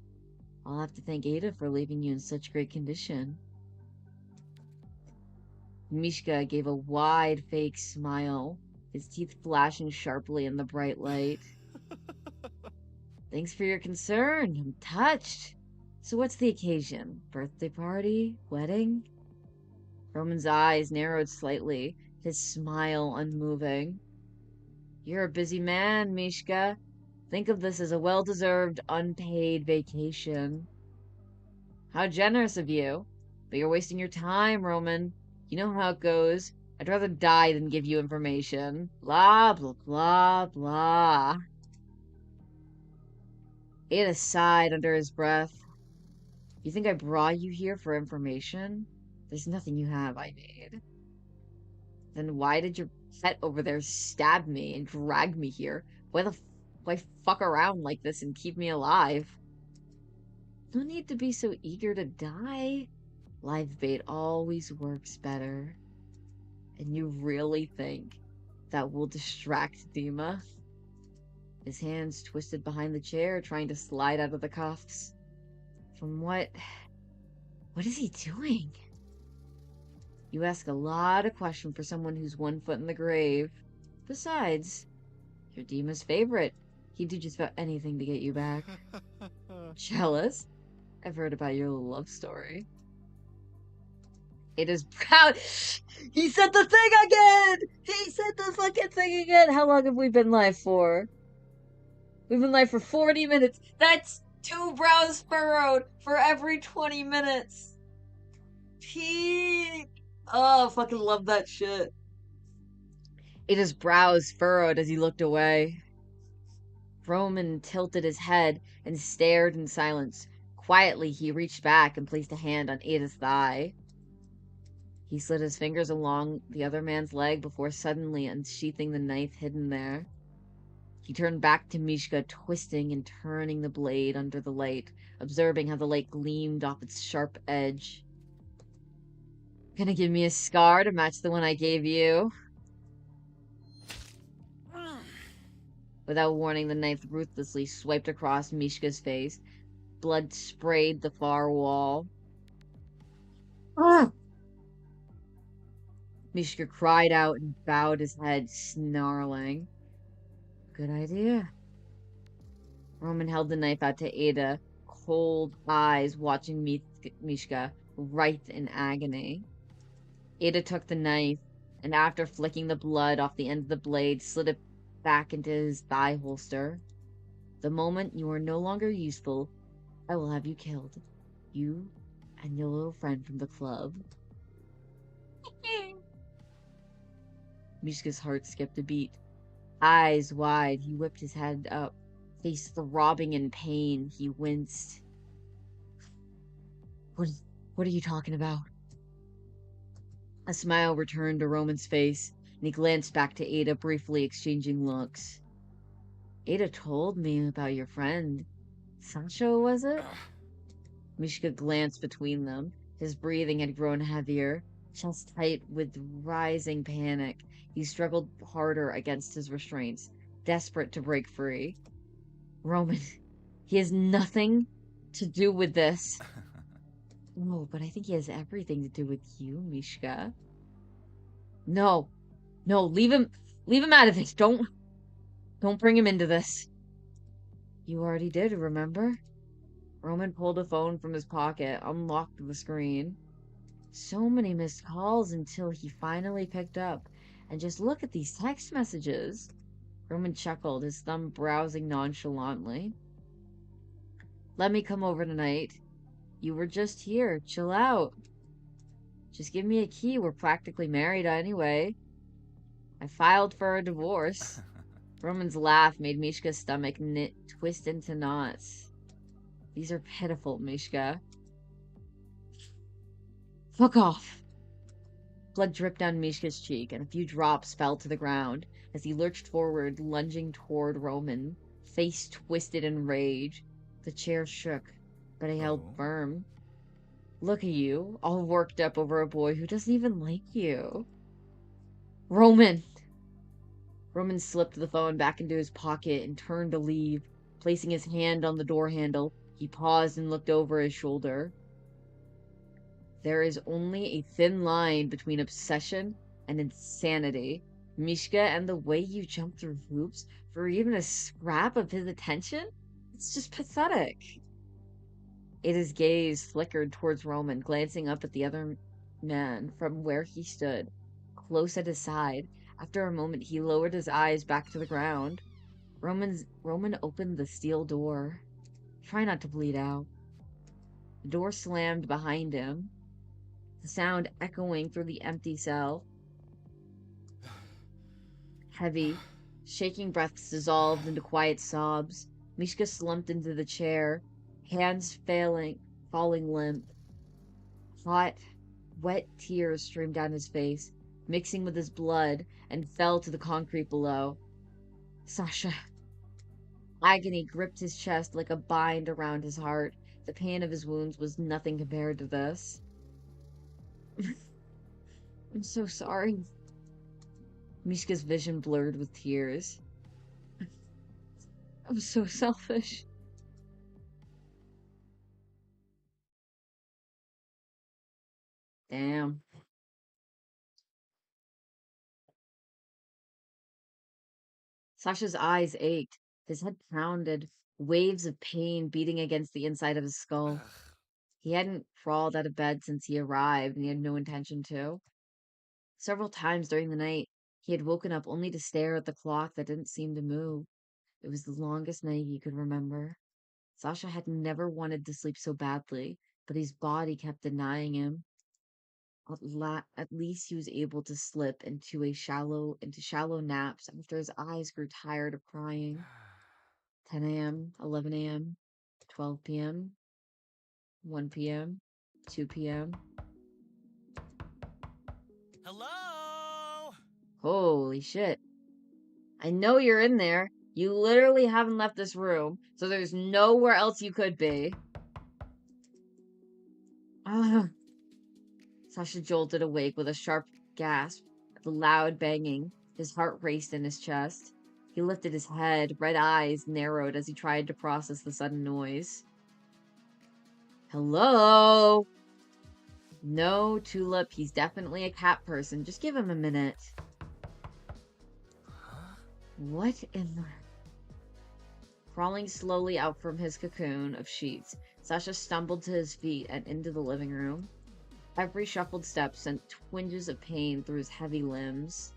I'll have to thank Ada for leaving you in such great condition. Mishka gave a wide, fake smile, his teeth flashing sharply in the bright light. Thanks for your concern. I'm touched. So what's the occasion? Birthday party? Wedding? Roman's eyes narrowed slightly, his smile unmoving. You're a busy man, Mishka. Think of this as a well-deserved, unpaid vacation. How generous of you. But you're wasting your time, Roman. You know how it goes. I'd rather die than give you information. Blah, blah, blah, blah. Ada sighed under his breath. You think I brought you here for information? There's nothing you have I need. Then why did your pet over there stab me and drag me here? Why fuck around like this and keep me alive? No need to be so eager to die. Live bait always works better. And you really think that will distract Dima? His hands twisted behind the chair, trying to slide out of the cuffs. From what is he doing? You ask a lot of questions for someone who's 1 foot in the grave. Besides, you're Dima's favorite. He'd do just about anything to get you back. Jealous? I've heard about your love story. It is proud. He said the thing again! He said the fucking thing again! How long have we been live for? We've been live for 40 minutes. That's 2 brows furrowed for every 20 minutes. Peak! Oh, I fucking love that shit. Ada's brows furrowed as he looked away. Roman tilted his head and stared in silence. Quietly, he reached back and placed a hand on Ada's thigh. He slid his fingers along the other man's leg before suddenly unsheathing the knife hidden there. He turned back to Mishka, twisting and turning the blade under the light, observing how the light gleamed off its sharp edge. Gonna give me a scar to match the one I gave you? Without warning, the knife ruthlessly swiped across Mishka's face. Blood sprayed the far wall. Ah! Mishka cried out and bowed his head, snarling. Good idea. Roman held the knife out to Ada, cold eyes watching Mishka, writhe in agony. Ada took the knife, and after flicking the blood off the end of the blade, slid it back into his thigh holster. The moment you are no longer useful, I will have you killed. You and your little friend from the club. Mishka's heart skipped a beat. Eyes wide, he whipped his head up. Face throbbing in pain, he winced. What are you talking about? A smile returned to Roman's face, and he glanced back to Ada, briefly exchanging looks. Ada told me about your friend. Sancho, was it? Mishka glanced between them. His breathing had grown heavier, chest tight with rising panic. He struggled harder against his restraints, desperate to break free. Roman, he has nothing to do with this. No, but I think he has everything to do with you, Mishka. No, leave him out of it. Don't bring him into this. You already did, remember? Roman pulled a phone from his pocket, unlocked the screen. So many missed calls until he finally picked up. And just look at these text messages. Roman chuckled, his thumb browsing nonchalantly. Let me come over tonight. You were just here. Chill out. Just give me a key. We're practically married anyway. I filed for a divorce. Roman's laugh made Mishka's stomach twist into knots. These are pitiful, Mishka. Fuck off. Blood dripped down Mishka's cheek, and a few drops fell to the ground as he lurched forward, lunging toward Roman, face twisted in rage. The chair shook, but he held firm. Look at you, all worked up over a boy who doesn't even like you. Roman! Roman slipped the phone back into his pocket and turned to leave. Placing his hand on the door handle, he paused and looked over his shoulder. There is only a thin line between obsession and insanity. Mishka, and the way you jump through hoops for even a scrap of his attention? It's just pathetic. Ada's gaze flickered towards Roman, glancing up at the other man from where he stood, close at his side. After a moment, he lowered his eyes back to the ground. Roman opened the steel door. Try not to bleed out. The door slammed behind him, the sound echoing through the empty cell. Heavy, shaking breaths dissolved into quiet sobs. Mishka slumped into the chair, hands falling limp. Hot, wet tears streamed down his face, mixing with his blood, and fell to the concrete below. Sasha. Agony gripped his chest like a bind around his heart. The pain of his wounds was nothing compared to this. I'm so sorry. Mishka's vision blurred with tears. I was so selfish. Damn. Sasha's eyes ached. His head pounded, waves of pain beating against the inside of his skull. He hadn't crawled out of bed since he arrived, and he had no intention to. Several times during the night, he had woken up only to stare at the clock that didn't seem to move. It was the longest night he could remember. Sasha had never wanted to sleep so badly, but his body kept denying him. At least he was able to slip into shallow naps after his eyes grew tired of crying. 10 a.m., 11 a.m., 12 p.m., 1 p.m., 2 p.m. Hello? Holy shit. I know you're in there. You literally haven't left this room, so there's nowhere else you could be. Ah. Sasha jolted awake with a sharp gasp at the loud banging. His heart raced in his chest. He lifted his head, red eyes narrowed as he tried to process the sudden noise. Hello? No, Tulip, he's definitely a cat person. Just give him a minute. What in the... Crawling slowly out from his cocoon of sheets, Sasha stumbled to his feet and into the living room. Every shuffled step sent twinges of pain through his heavy limbs.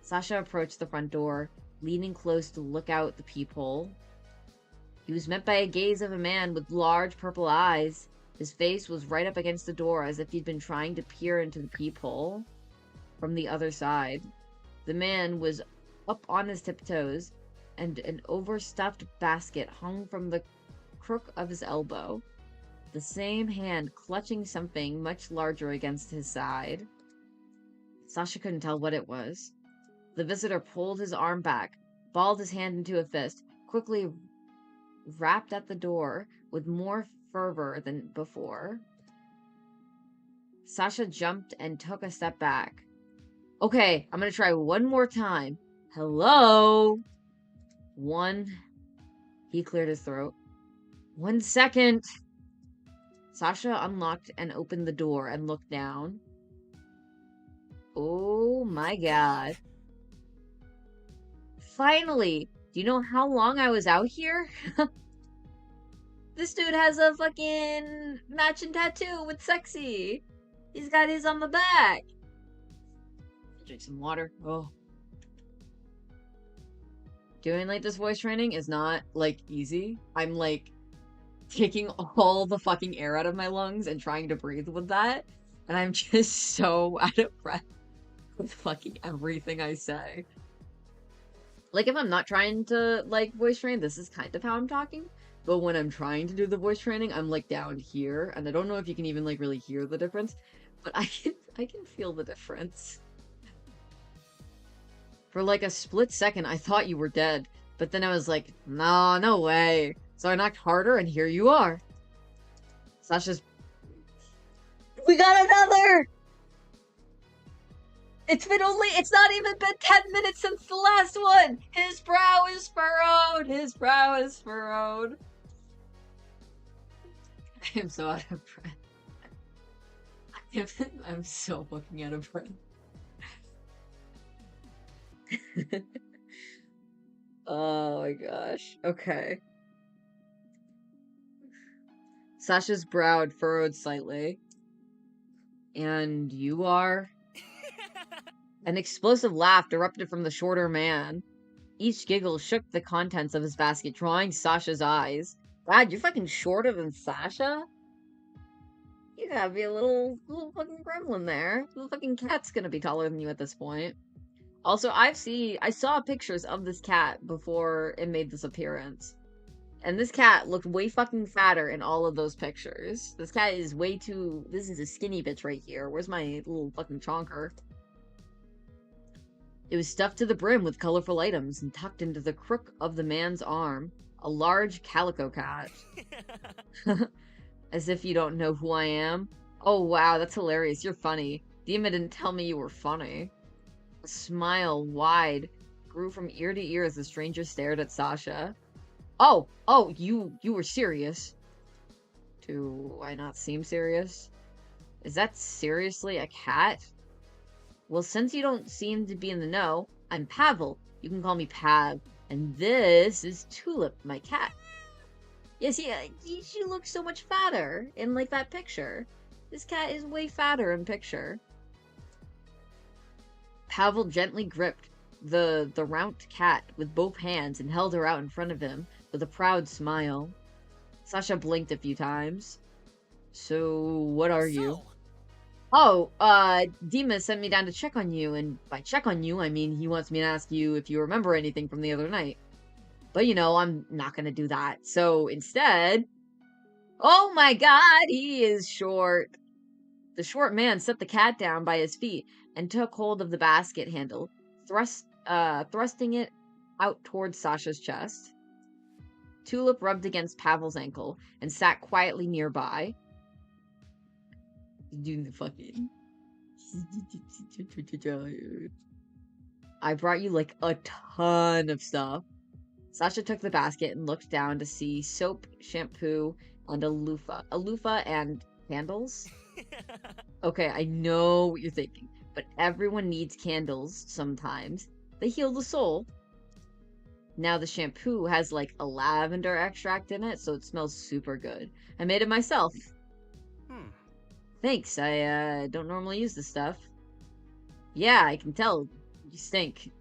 Sasha approached the front door, leaning close to look out the peephole. He was met by a gaze of a man with large purple eyes. His face was right up against the door as if he'd been trying to peer into the peephole from the other side. The man was up on his tiptoes, and an overstuffed basket hung from the crook of his elbow, the same hand clutching something much larger against his side. Sasha couldn't tell what it was. The visitor pulled his arm back, balled his hand into a fist, quickly rapped at the door with more fervor than before. Sasha jumped and took a step back. Okay, I'm gonna try one more time. Hello? 1. He cleared his throat. 1 second. Sasha unlocked and opened the door and looked down. Oh my god. Finally! Do you know how long I was out here? This dude has a fucking matching tattoo with sexy. He's got his on the back. Drink some water. Oh. Doing like this voice training is not like easy. I'm like taking all the fucking air out of my lungs and trying to breathe with that. And I'm just so out of breath with fucking everything I say. Like, if I'm not trying to, like, voice train, this is kind of how I'm talking. But when I'm trying to do the voice training, I'm, like, down here. And I don't know if you can even, like, really hear the difference. But I can feel the difference. For, like, a split second, I thought you were dead. But then I was like, no, no way. So I knocked harder, and here you are. Sasha's... We got another! It's not even been 10 minutes since the last one! His brow is furrowed! His brow is furrowed. I am so out of breath. I'm so fucking out of breath. Oh my gosh. Okay. Sasha's brow furrowed slightly. And you are? An explosive laugh erupted from the shorter man. Each giggle shook the contents of his basket, drawing Sasha's eyes. God, you're fucking shorter than Sasha? You gotta be a little fucking gremlin there. The fucking cat's gonna be taller than you at this point. Also, I saw pictures of this cat before it made this appearance. And this cat looked way fucking fatter in all of those pictures. This cat is way too... This is a skinny bitch right here. Where's my little fucking chonker? It was stuffed to the brim with colorful items and tucked into the crook of the man's arm. A large calico cat. As if you don't know who I am. Oh wow, that's hilarious. You're funny. Dima didn't tell me you were funny. A smile, wide, grew from ear to ear as the stranger stared at Sasha. Oh, you were serious. Do I not seem serious? Is that seriously a cat? Well, since you don't seem to be in the know, I'm Pavel. You can call me Pav. And this is Tulip, my cat. Yes, yeah, she looks so much fatter in, like, that picture. This cat is way fatter in picture. Pavel gently gripped the round cat with both hands and held her out in front of him with a proud smile. Sasha blinked a few times. So, what are you? Oh, Dima sent me down to check on you, and by check on you, I mean he wants me to ask you if you remember anything from the other night. But, you know, I'm not gonna do that. So, instead... Oh my god, he is short. The short man set the cat down by his feet and took hold of the basket handle, thrusting it out towards Sasha's chest. Tulip rubbed against Pavel's ankle and sat quietly nearby. Doing the fucking... I brought you, like, a ton of stuff. Sasha took the basket and looked down to see soap, shampoo, and a loofah. A loofah and candles? Okay, I know what you're thinking, but everyone needs candles sometimes. They heal the soul. Now the shampoo has, like, a lavender extract in it, so it smells super good. I made it myself. Thanks, I, don't normally use this stuff. Yeah, I can tell. You stink.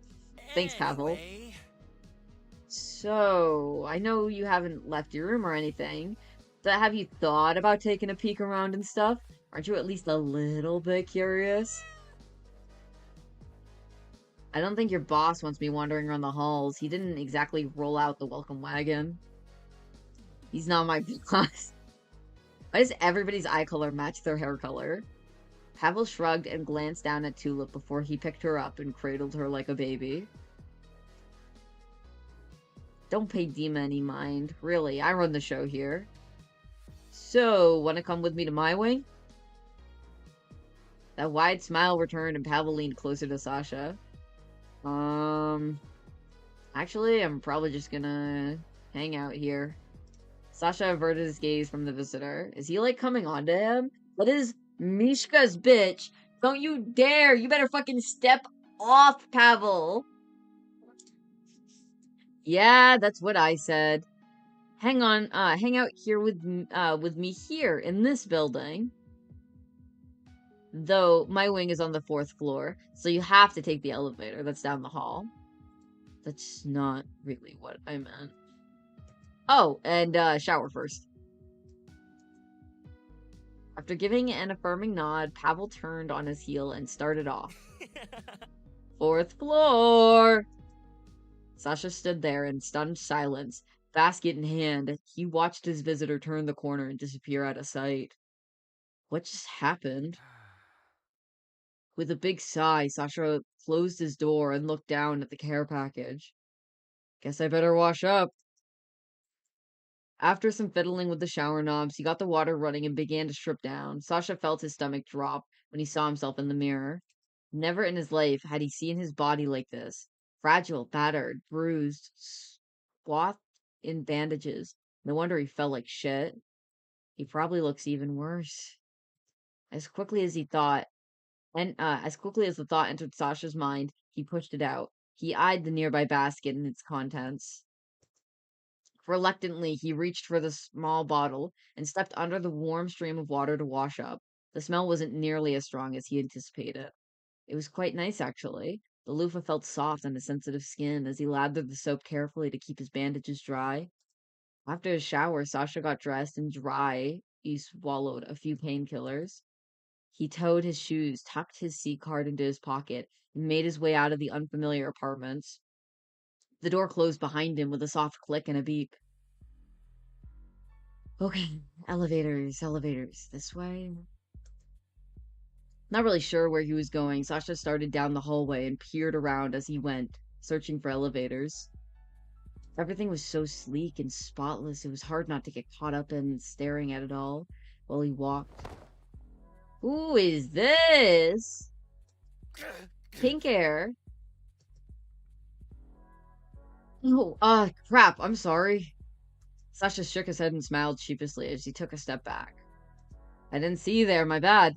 Thanks, Pavel. Anyway. So, I know you haven't left your room or anything, but have you thought about taking a peek around and stuff? Aren't you at least a little bit curious? I don't think your boss wants me wandering around the halls. He didn't exactly roll out the welcome wagon. He's not my boss. Why does everybody's eye color match their hair color? Pavel shrugged and glanced down at Tulip before he picked her up and cradled her like a baby. Don't pay Dima any mind. Really, I run the show here. So, wanna come with me to my wing? That wide smile returned and Pavel leaned closer to Sasha. Actually, I'm probably just gonna hang out here. Sasha averted his gaze from the visitor. Is he, like, coming on to him? That is Mishka's bitch. Don't you dare! You better fucking step off, Pavel! Yeah, that's what I said. Hang out here with me here, in this building. Though, my wing is on the 4th floor, so you have to take the elevator that's down the hall. That's not really what I meant. Oh, and, shower first. After giving an affirming nod, Pavel turned on his heel and started off. 4th floor! Sasha stood there in stunned silence, basket in hand. He watched his visitor turn the corner and disappear out of sight. What just happened? With a big sigh, Sasha closed his door and looked down at the care package. Guess I better wash up. After some fiddling with the shower knobs, he got the water running and began to strip down. Sasha felt his stomach drop when he saw himself in the mirror. Never in his life had he seen his body like this. Fragile, battered, bruised, swathed in bandages. No wonder he felt like shit. He probably looks even worse. As quickly as the thought entered Sasha's mind, he pushed it out. He eyed the nearby basket and its contents. Reluctantly, he reached for the small bottle and stepped under the warm stream of water to wash up. The smell wasn't nearly as strong as he anticipated. It was quite nice, actually. The loofah felt soft on his sensitive skin as he lathered the soap carefully to keep his bandages dry. After his shower, Sasha got dressed and dry. He swallowed a few painkillers. He towed his shoes, tucked his SIM card into his pocket, and made his way out of the unfamiliar apartments. The door closed behind him with a soft click and a beep. Okay, elevators. This way? Not really sure where he was going, Sasha started down the hallway and peered around as he went, searching for elevators. Everything was so sleek and spotless, it was hard not to get caught up in staring at it all while he walked. Who is this? Pink hair. Oh, crap, I'm sorry. Sasha shook his head and smiled sheepishly as he took a step back. I didn't see you there, my bad.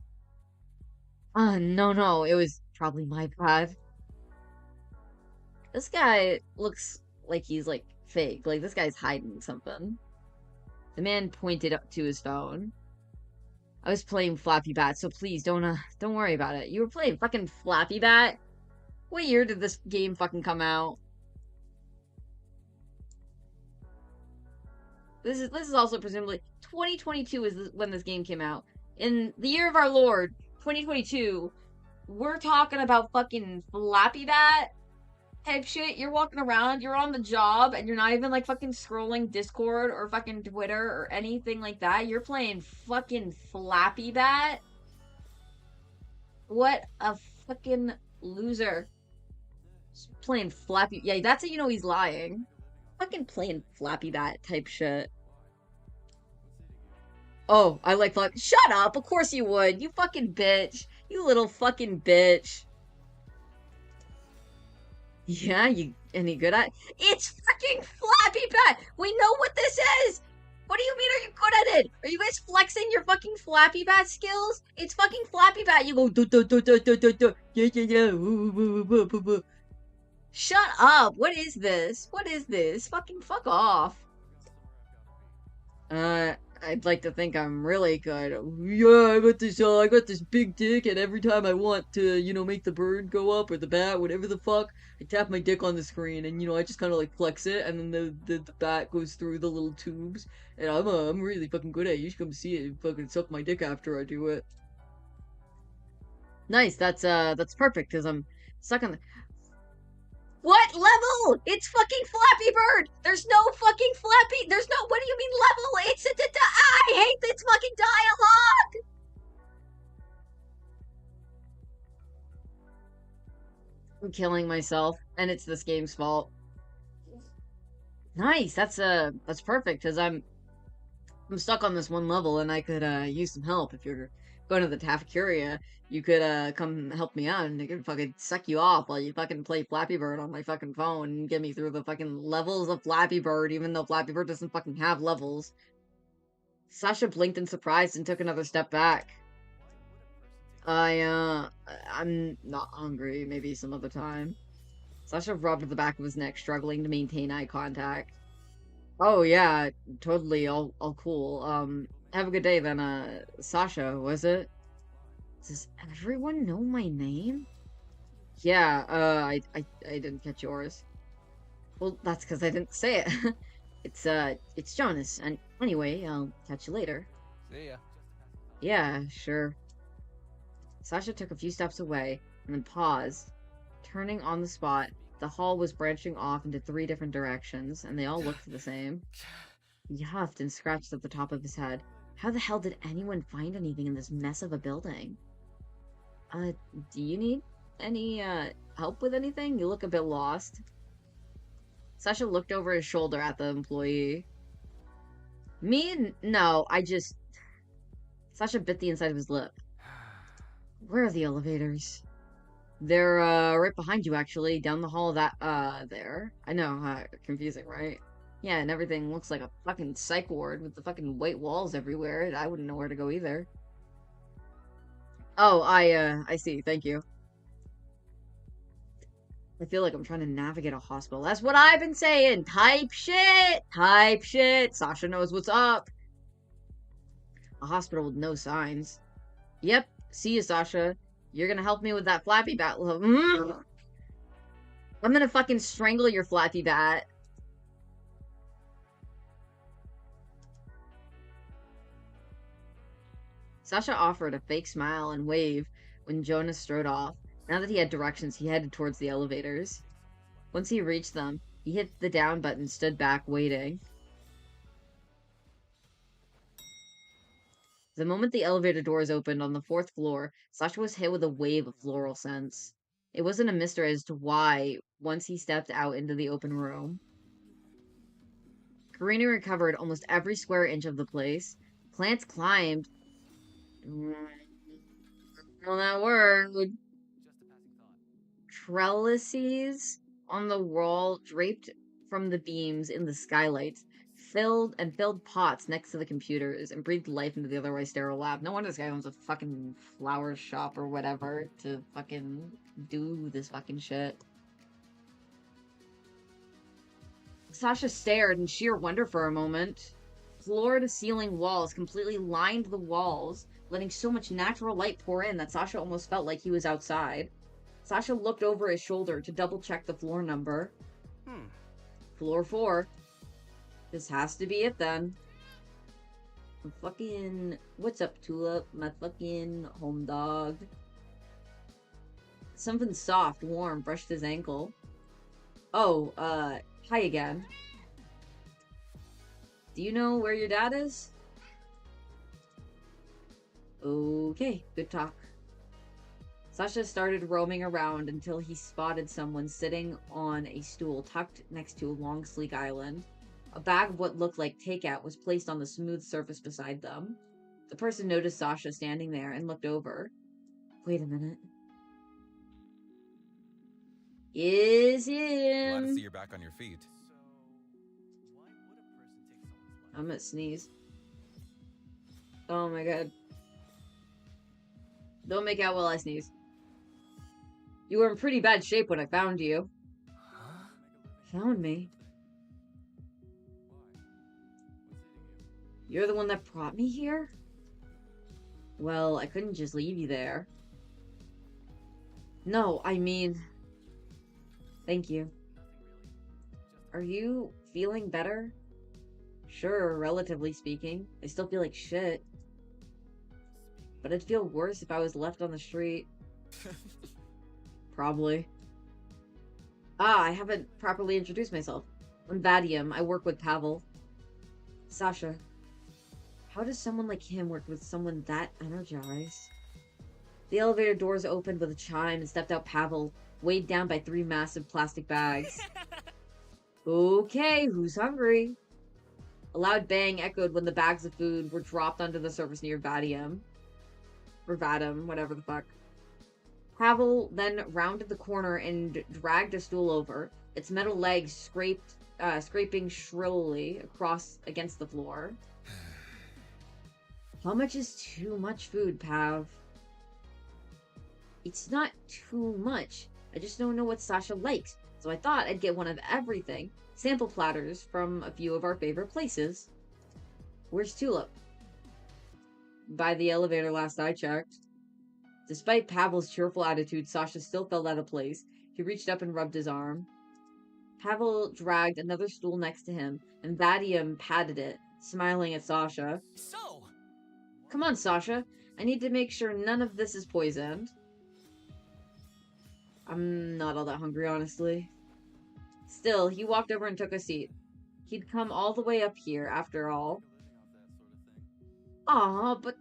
No, it was probably my bad. This guy looks like he's, like, fake. Like, this guy's hiding something. The man pointed up to his phone. I was playing Flappy Bat, so please don't worry about it. You were playing fucking Flappy Bat? What year did this game fucking come out? This is also presumably 2022 is when this game came out. In the year of our Lord, 2022, we're talking about fucking Flappy Bat type shit. You're walking around, you're on the job, and you're not even like fucking scrolling Discord or fucking Twitter or anything like that. You're playing fucking Flappy Bat. What a fucking loser. Just playing Flappy. Yeah, that's how you know he's lying. Fucking playing Flappy Bat type shit. Oh, I like Flappy. Shut up! Of course you would. You fucking bitch. You little fucking bitch. Yeah, you any good at? It's fucking Flappy Bat! We know what this is! What do you mean are you good at it? Are you guys flexing your fucking Flappy Bat skills? It's fucking Flappy Bat. You go yeah. Shut up! What is this? What is this? Fucking fuck off. I'd like to think I'm really good. Yeah, I got this big dick, and every time I want to, you know, make the bird go up or the bat, whatever the fuck, I tap my dick on the screen, and you know, I just kind of like flex it, and then the bat goes through the little tubes, and I'm really fucking good at it. You should come see it. And fucking suck my dick after I do it. Nice. That's perfect because I'm stuck on the. What level? It's fucking Flappy Bird! There's no fucking Flappy. There's no. What do you mean level? It's I hate this fucking dialogue! I'm killing myself, and it's this game's fault. Nice. That's perfect because I'm stuck on this one level, and I could use some help. If you're going to the cafeteria, you could come help me out, and I could fucking suck you off while you fucking play Flappy Bird on my fucking phone and get me through the fucking levels of Flappy Bird, even though Flappy Bird doesn't fucking have levels. Sasha blinked in surprise and took another step back. I'm not hungry. Maybe some other time. Sasha rubbed the back of his neck, struggling to maintain eye contact. Oh yeah, totally, all cool. Have a good day then, Sasha, was it? Does everyone know my name? Yeah, I didn't catch yours. Well, that's because I didn't say it. It's Jonas, and anyway, I'll catch you later. See ya. Yeah, sure. Sasha took a few steps away, and then paused. Turning on the spot, the hall was branching off into 3 different directions, and they all looked the same. He huffed and scratched at the top of his head. How the hell did anyone find anything in this mess of a building? Do you need any, help with anything? You look a bit lost. Sasha looked over his shoulder at the employee. Me? No, Sasha bit the inside of his lip. Where are the elevators? They're, right behind you, actually. Down the hall there. I know, confusing, right? Yeah, and everything looks like a fucking psych ward with the fucking white walls everywhere. I wouldn't know where to go either. Oh, I see. Thank you. I feel like I'm trying to navigate a hospital. That's what I've been saying. Type shit. Type shit. Sasha knows what's up. A hospital with no signs. Yep. See you, Sasha. You're gonna help me with that flappy bat, love. I'm gonna fucking strangle your flappy bat. Sasha offered a fake smile and wave when Jonas strode off. Now that he had directions, he headed towards the elevators. Once he reached them, he hit the down button and stood back, waiting. The moment the elevator doors opened on the 4th floor, Sasha was hit with a wave of floral scents. It wasn't a mystery as to why once he stepped out into the open room. Karina recovered almost every square inch of the place. Plants climbed. Well, that word. Trellises on the wall draped from the beams in the skylights filled pots next to the computers and breathed life into the otherwise sterile lab. No wonder this guy owns a fucking flower shop or whatever to fucking do this fucking shit. Sasha stared in sheer wonder for a moment. Floor-to-ceiling walls completely lined the walls, letting so much natural light pour in that Sasha almost felt like he was outside. Sasha looked over his shoulder to double-check the floor number. Floor 4. This has to be it, then. Fucking... What's up, Tulip? My fucking home dog. Something soft, warm, brushed his ankle. Oh, hi again. Do you know where your dad is? Okay, good talk. Sasha started roaming around until he spotted someone sitting on a stool tucked next to a long, sleek island. A bag of what looked like takeout was placed on the smooth surface beside them. The person noticed Sasha standing there and looked over. Wait a minute. Is him. Glad to see you're back on your feet. I'm gonna sneeze. Oh my god. Don't make out while I sneeze. You were in pretty bad shape when I found you. Found me? You're the one that brought me here? Well, I couldn't just leave you there. No, I mean... Thank you. Are you feeling better? Sure, relatively speaking. I still feel like shit. But I'd feel worse if I was left on the street. Probably. Ah, I haven't properly introduced myself. I'm Vadium. I work with Pavel. Sasha. How does someone like him work with someone that energized? The elevator doors opened with a chime and stepped out Pavel, weighed down by 3 massive plastic bags. Okay, who's hungry? A loud bang echoed when the bags of food were dropped onto the surface near Vadium. Or Vadim, whatever the fuck. Pavel then rounded the corner and dragged a stool over, its metal legs scraping shrilly across against the floor. How much is too much food, Pav? It's not too much. I just don't know what Sasha likes, so I thought I'd get one of everything. Sample platters from a few of our favorite places. Where's Tulip? By the elevator last I checked. Despite Pavel's cheerful attitude, Sasha still felt out of place. He reached up and rubbed his arm. Pavel dragged another stool next to him, and Vadium patted it, smiling at Sasha. So, Come on, Sasha. I need to make sure none of this is poisoned. I'm not all that hungry, honestly. Still, he walked over and took a seat. He'd come all the way up here, after all. Aw, but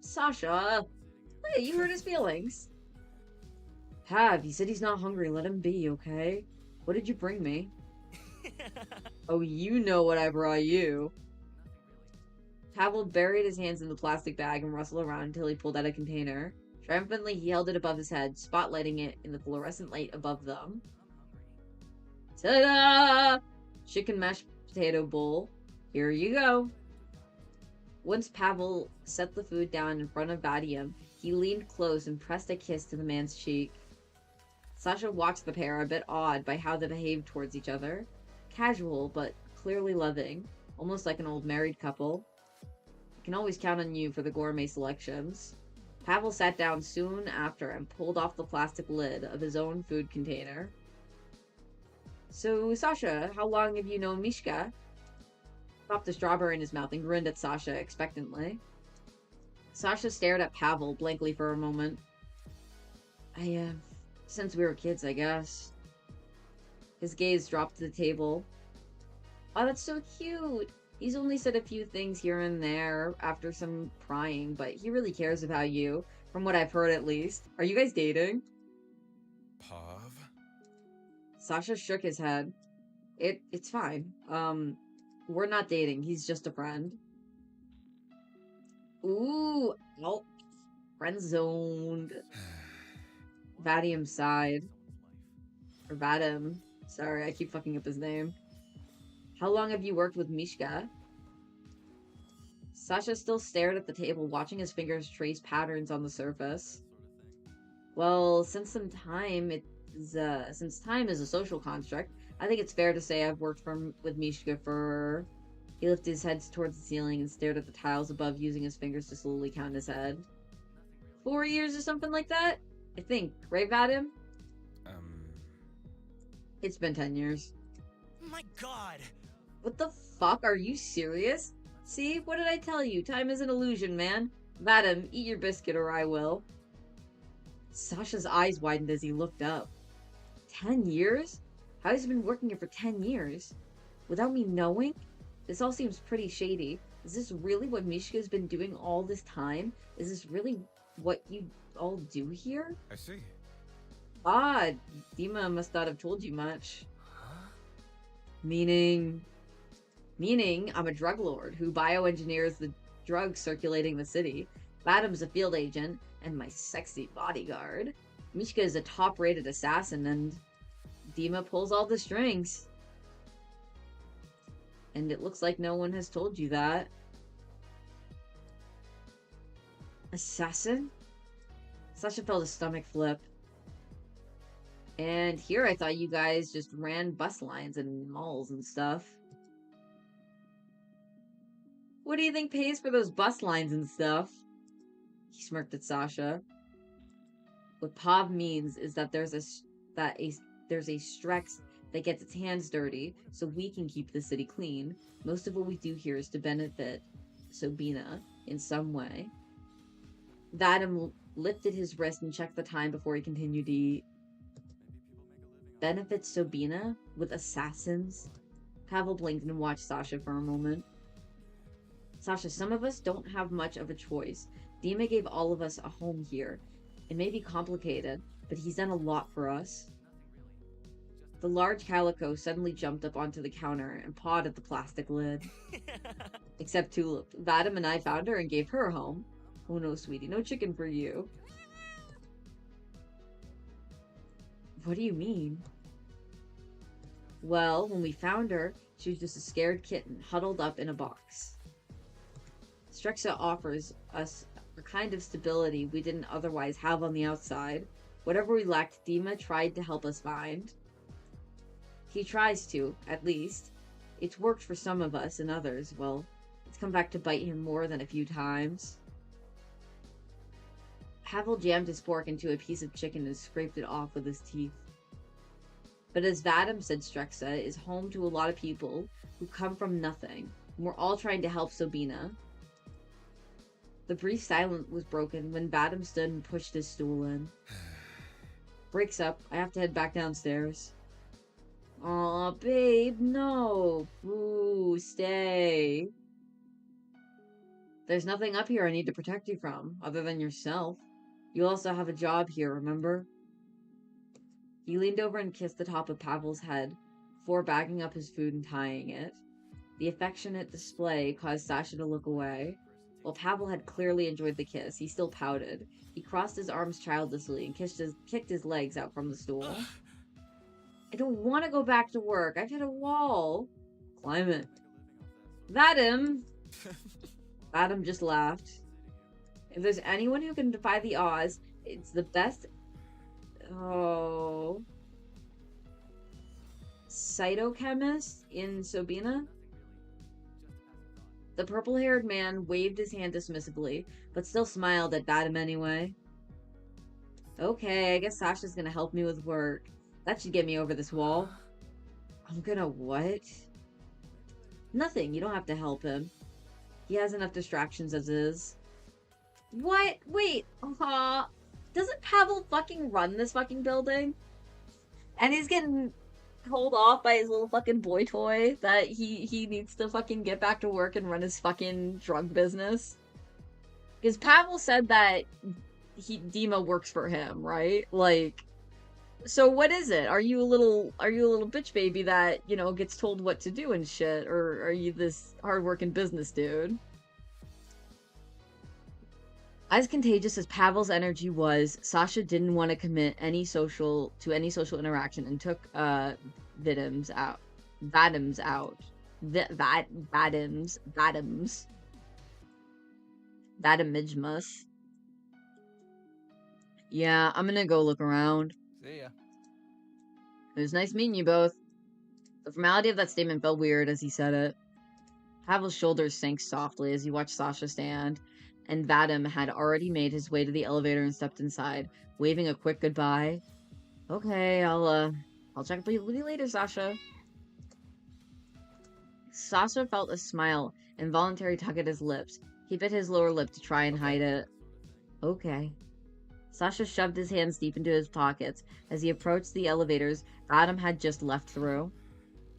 Sasha... Hey, you hurt his feelings. Pav, he said he's not hungry. Let him be, okay? What did you bring me? Oh, you know what I brought you. Pavel buried his hands in the plastic bag and rustled around until he pulled out a container. Triumphantly, he held it above his head, spotlighting it in the fluorescent light above them. Ta-da! Chicken mashed potato bowl. Here you go. Once Pavel set the food down in front of Vadium, he leaned close and pressed a kiss to the man's cheek. Sasha watched the pair, a bit awed by how they behaved towards each other. Casual, but clearly loving, almost like an old married couple. I can always count on you for the gourmet selections. Pavel sat down soon after and pulled off the plastic lid of his own food container. So, Sasha, how long have you known Mishka? Popped a strawberry in his mouth and grinned at Sasha expectantly. Sasha stared at Pavel blankly for a moment. Since we were kids, I guess. His gaze dropped to the table. Oh, that's so cute! He's only said a few things here and there after some prying, but he really cares about you, from what I've heard at least. Are you guys dating? Pav? Sasha shook his head. It's fine. We're not dating. He's just a friend. Ooh, oh, friend zoned. Vadim sighed. Or Vadim. Sorry, I keep fucking up his name. How long have you worked with Mishka? Sasha still stared at the table, watching his fingers trace patterns on the surface. Well, since time is a social construct, I think it's fair to say I've worked with Mishka for... He lifted his head towards the ceiling and stared at the tiles above, using his fingers to slowly count his head. 4 years or something like that? I think. Right, Vadim? It's been 10 years. My god! What the fuck? Are you serious? See? What did I tell you? Time is an illusion, man. Vadim, eat your biscuit or I will. Sasha's eyes widened as he looked up. 10 years? How has he been working here for 10 years? Without me knowing? This all seems pretty shady. Is this really what Mishka's been doing all this time? Is this really what you all do here? I see. Ah, Dima must not have told you much. Meaning I'm a drug lord who bioengineers the drugs circulating the city. Vadim's a field agent, and my sexy bodyguard. Mishka is a top-rated assassin, and Dima pulls all the strings. And it looks like no one has told you that. Assassin? Sasha felt his stomach flip. And here I thought you guys just ran bus lines and malls and stuff. What do you think pays for those bus lines and stuff? He smirked at Sasha. What Pav means is that there's a Strex that gets its hands dirty so we can keep the city clean. Most of what we do here is to benefit Sobina in some way. Vadim lifted his wrist and checked the time before he continued to eat. Benefit Sobina with assassins? Pavel blinked and watched Sasha for a moment. Sasha, some of us don't have much of a choice. Dima gave all of us a home here. It may be complicated, but he's done a lot for us. The large calico suddenly jumped up onto the counter and pawed at the plastic lid. Except Tulip. Vadim and I found her and gave her a home. Oh no, sweetie, no chicken for you. What do you mean? Well, when we found her, she was just a scared kitten huddled up in a box. Strexa offers us a kind of stability we didn't otherwise have on the outside. Whatever we lacked, Dima tried to help us find. He tries to, at least. It's worked for some of us, and others, well, it's come back to bite him more than a few times. Pavel jammed his fork into a piece of chicken and scraped it off with his teeth. But as Vadim said, Strexa is home to a lot of people who come from nothing, and we're all trying to help Sobina. The brief silence was broken when Vadim stood and pushed his stool in. Breaks up. I have to head back downstairs. Aw, babe, no. Ooh, stay. There's nothing up here I need to protect you from, other than yourself. You also have a job here, remember? He leaned over and kissed the top of Pavel's head, before bagging up his food and tying it. The affectionate display caused Sasha to look away. While Pavel had clearly enjoyed the kiss, he still pouted. He crossed his arms childlessly and kicked his legs out from the stool. I don't want to go back to work. I've hit a wall. Climb it. Vadim! Vadim just laughed. If there's anyone who can defy the odds, it's the best... Oh... Cytochemist in Sobina? The purple-haired man waved his hand dismissively, but still smiled at Badam anyway. Okay, I guess Sasha's gonna help me with work. That should get me over this wall. I'm gonna what? Nothing, you don't have to help him. He has enough distractions as is. What? Wait, doesn't Pavel fucking run this fucking building? And he's getting told off by his little fucking boy toy that he needs to fucking get back to work and run his fucking drug business. Because Pavel said that Dima works for him, right? Like, so what is it? Are you a little bitch baby that, you know, gets told what to do and shit? Or are you this hardworking business dude? As contagious as Pavel's energy was, Sasha didn't want to commit any social interaction and took Vadims out. Vadimijmus. Yeah, I'm gonna go look around. See ya. It was nice meeting you both. The formality of that statement felt weird as he said it. Pavel's shoulders sank softly as he watched Sasha stand, and Vadim had already made his way to the elevator and stepped inside, waving a quick goodbye. Okay, I'll check with you later, Sasha. Sasha felt a smile, involuntary tug at his lips. He bit his lower lip to try and hide it. Okay. Sasha shoved his hands deep into his pockets. As he approached the elevators Vadim had just left through.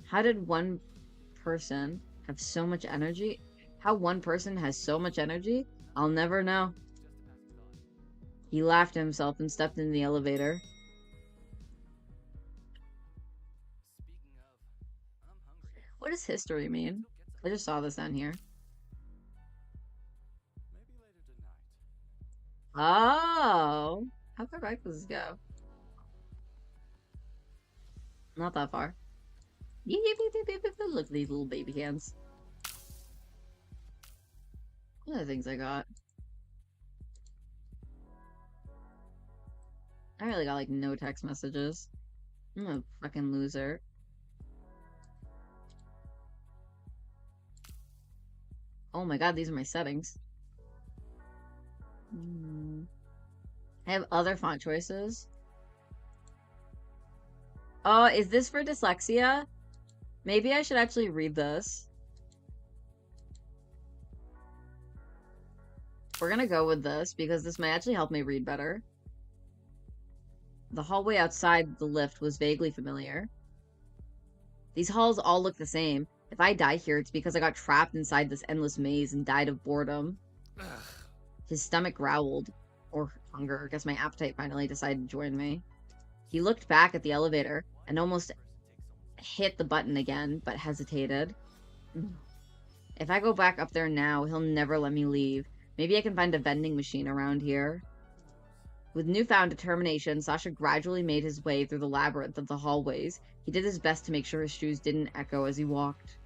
How did one person have so much energy? How one person has so much energy? I'll never know. He laughed to himself and stepped into the elevator. What does history mean? I just saw this down here. Oh! How far back does this go? Not that far. Look at these little baby hands. What other things I got? I really got like no text messages. I'm a fucking loser. Oh my god, these are my settings. I have other font choices. Oh, is this for dyslexia? Maybe I should actually read this. We're gonna go with this because this might actually help me read better. The hallway outside the lift was vaguely familiar. These halls all look the same. If I die here, it's because I got trapped inside this endless maze and died of boredom. Ugh. His stomach growled. Or hunger. I guess my appetite finally decided to join me. He looked back at the elevator and almost hit the button again, but hesitated. If I go back up there now, he'll never let me leave. Maybe I can find a vending machine around here. With newfound determination, Sasha gradually made his way through the labyrinth of the hallways. He did his best to make sure his shoes didn't echo as he walked.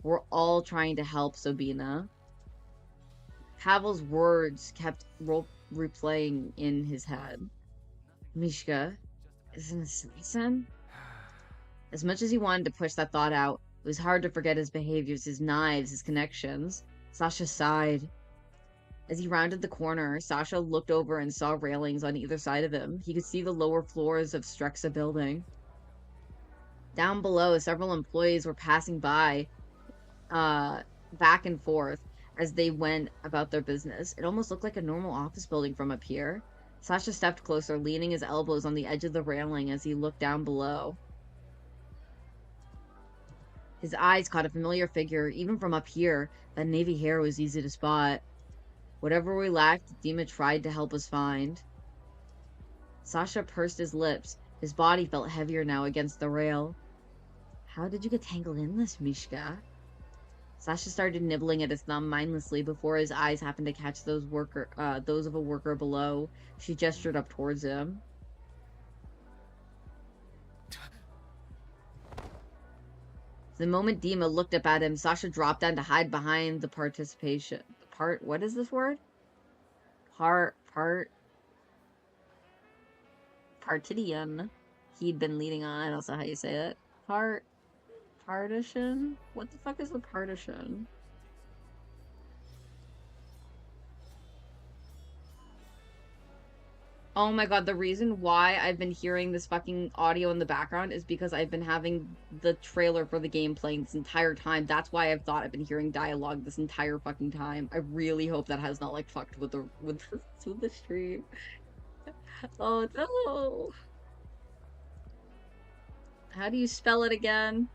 We're all trying to help Sobina. Pavel's words kept replaying in his head. Mishka is an assassin? As much as he wanted to push that thought out, it was hard to forget his behaviors, his knives, his connections. Sasha sighed. As he rounded the corner, Sasha looked over and saw railings on either side of him. He could see the lower floors of Strexa building. Down below, several employees were passing by, back and forth as they went about their business. It almost looked like a normal office building from up here. Sasha stepped closer, leaning his elbows on the edge of the railing as he looked down below. His eyes caught a familiar figure. Even from up here, that navy hair was easy to spot. Whatever we lacked, Dima tried to help us find. Sasha pursed his lips. His body felt heavier now against the rail. How did you get tangled in this, Mishka? Sasha started nibbling at his thumb mindlessly before his eyes happened to catch those of a worker below. She gestured up towards him. The moment Dima looked up at him, Sasha dropped down to hide behind the what is this word? Partition he'd been leading on. I don't know how you say it. Partition? What the fuck is the partition? Oh my god, the reason why I've been hearing this fucking audio in the background is because I've been having the trailer for the game playing this entire time. That's why I've thought I've been hearing dialogue this entire fucking time. I really hope that has not like fucked with with the stream. Oh no. How do you spell it again?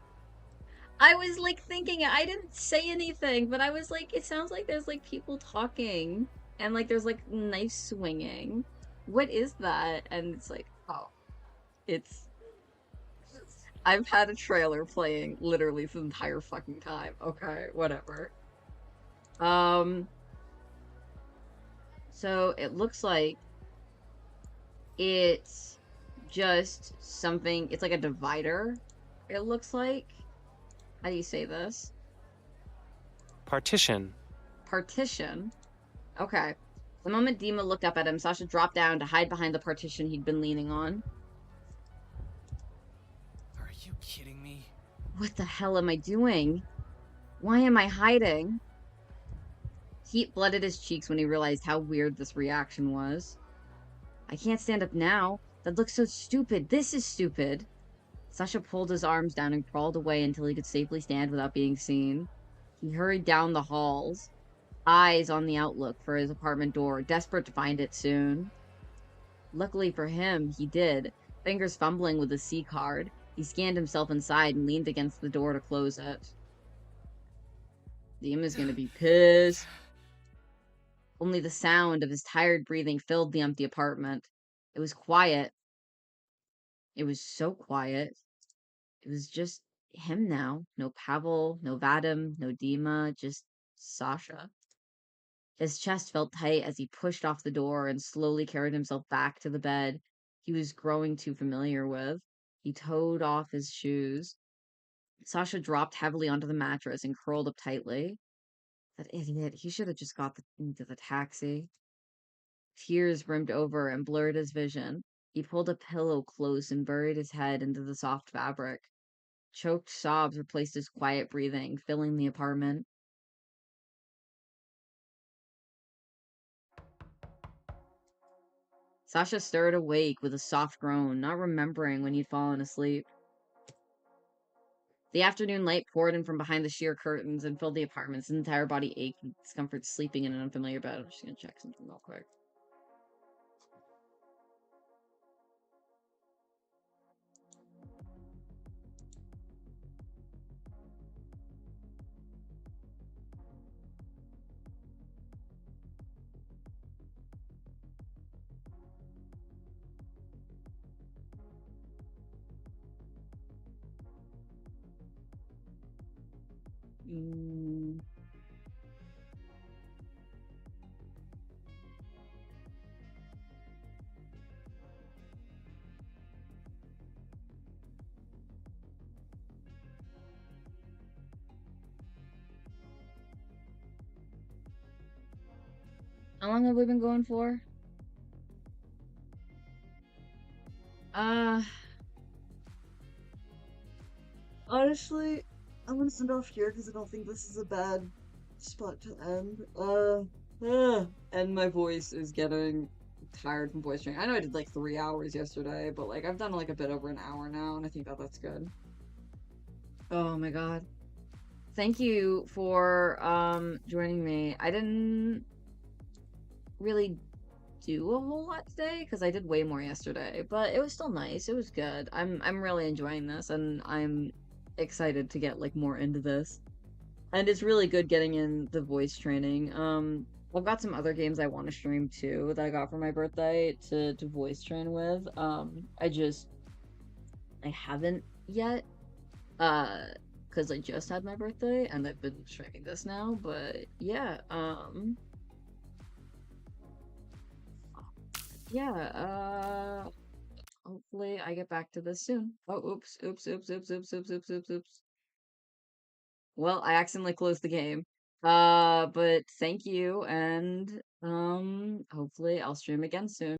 I was like thinking I didn't say anything, but I was like, it sounds like there's like people talking and like there's like knife swinging. What is that? And it's like, oh, it's I've had a trailer playing literally the entire fucking time. Okay, whatever. Um, so it looks like it's just something, it's like a divider, it looks like. How do you say this? Partition. Partition. Okay. The moment Dima looked up at him, Sasha dropped down to hide behind the partition he'd been leaning on. Are you kidding me? What the hell am I doing? Why am I hiding? Heat flooded his cheeks when he realized how weird this reaction was. I can't stand up now. That looks so stupid. This is stupid. Sasha pulled his arms down and crawled away until he could safely stand without being seen. He hurried down the halls, eyes on the outlook for his apartment door, desperate to find it soon. Luckily for him, he did, fingers fumbling with the C card. He scanned himself inside and leaned against the door to close it. Dima's gonna be pissed. Only the sound of his tired breathing filled the empty apartment. It was quiet. It was so quiet. It was just him now. No Pavel, no Vadim, no Dima, just Sasha. His chest felt tight as he pushed off the door and slowly carried himself back to the bed he was growing too familiar with. He toed off his shoes. Sasha dropped heavily onto the mattress and curled up tightly. That idiot, he should have just got into the taxi. Tears brimmed over and blurred his vision. He pulled a pillow close and buried his head into the soft fabric. Choked sobs replaced his quiet breathing, filling the apartment. Sasha stirred awake with a soft groan, not remembering when he'd fallen asleep. The afternoon light poured in from behind the sheer curtains and filled the apartment. His entire body ached with discomfort sleeping in an unfamiliar bed. I'm just gonna check something real quick. Mm. How long have we been going for? Uh, honestly, I'm gonna send off here because I don't think this is a bad spot to end. And my voice is getting tired from voice training. I know I did like 3 hours yesterday, but like I've done like a bit over an hour now, and I think that that's good. Oh my god. Thank you for joining me. I didn't really do a whole lot today because I did way more yesterday, but it was still nice. It was good. I'm really enjoying this, and I'm excited to get like more into this. And it's really good getting in the voice training. I've got some other games I want to stream too that I got for my birthday to voice train with. I haven't yet. Because I just had my birthday and I've been streaming this now, but yeah, yeah, hopefully I get back to this soon. Oh, oops. Well, I accidentally closed the game. But thank you, and hopefully I'll stream again soon.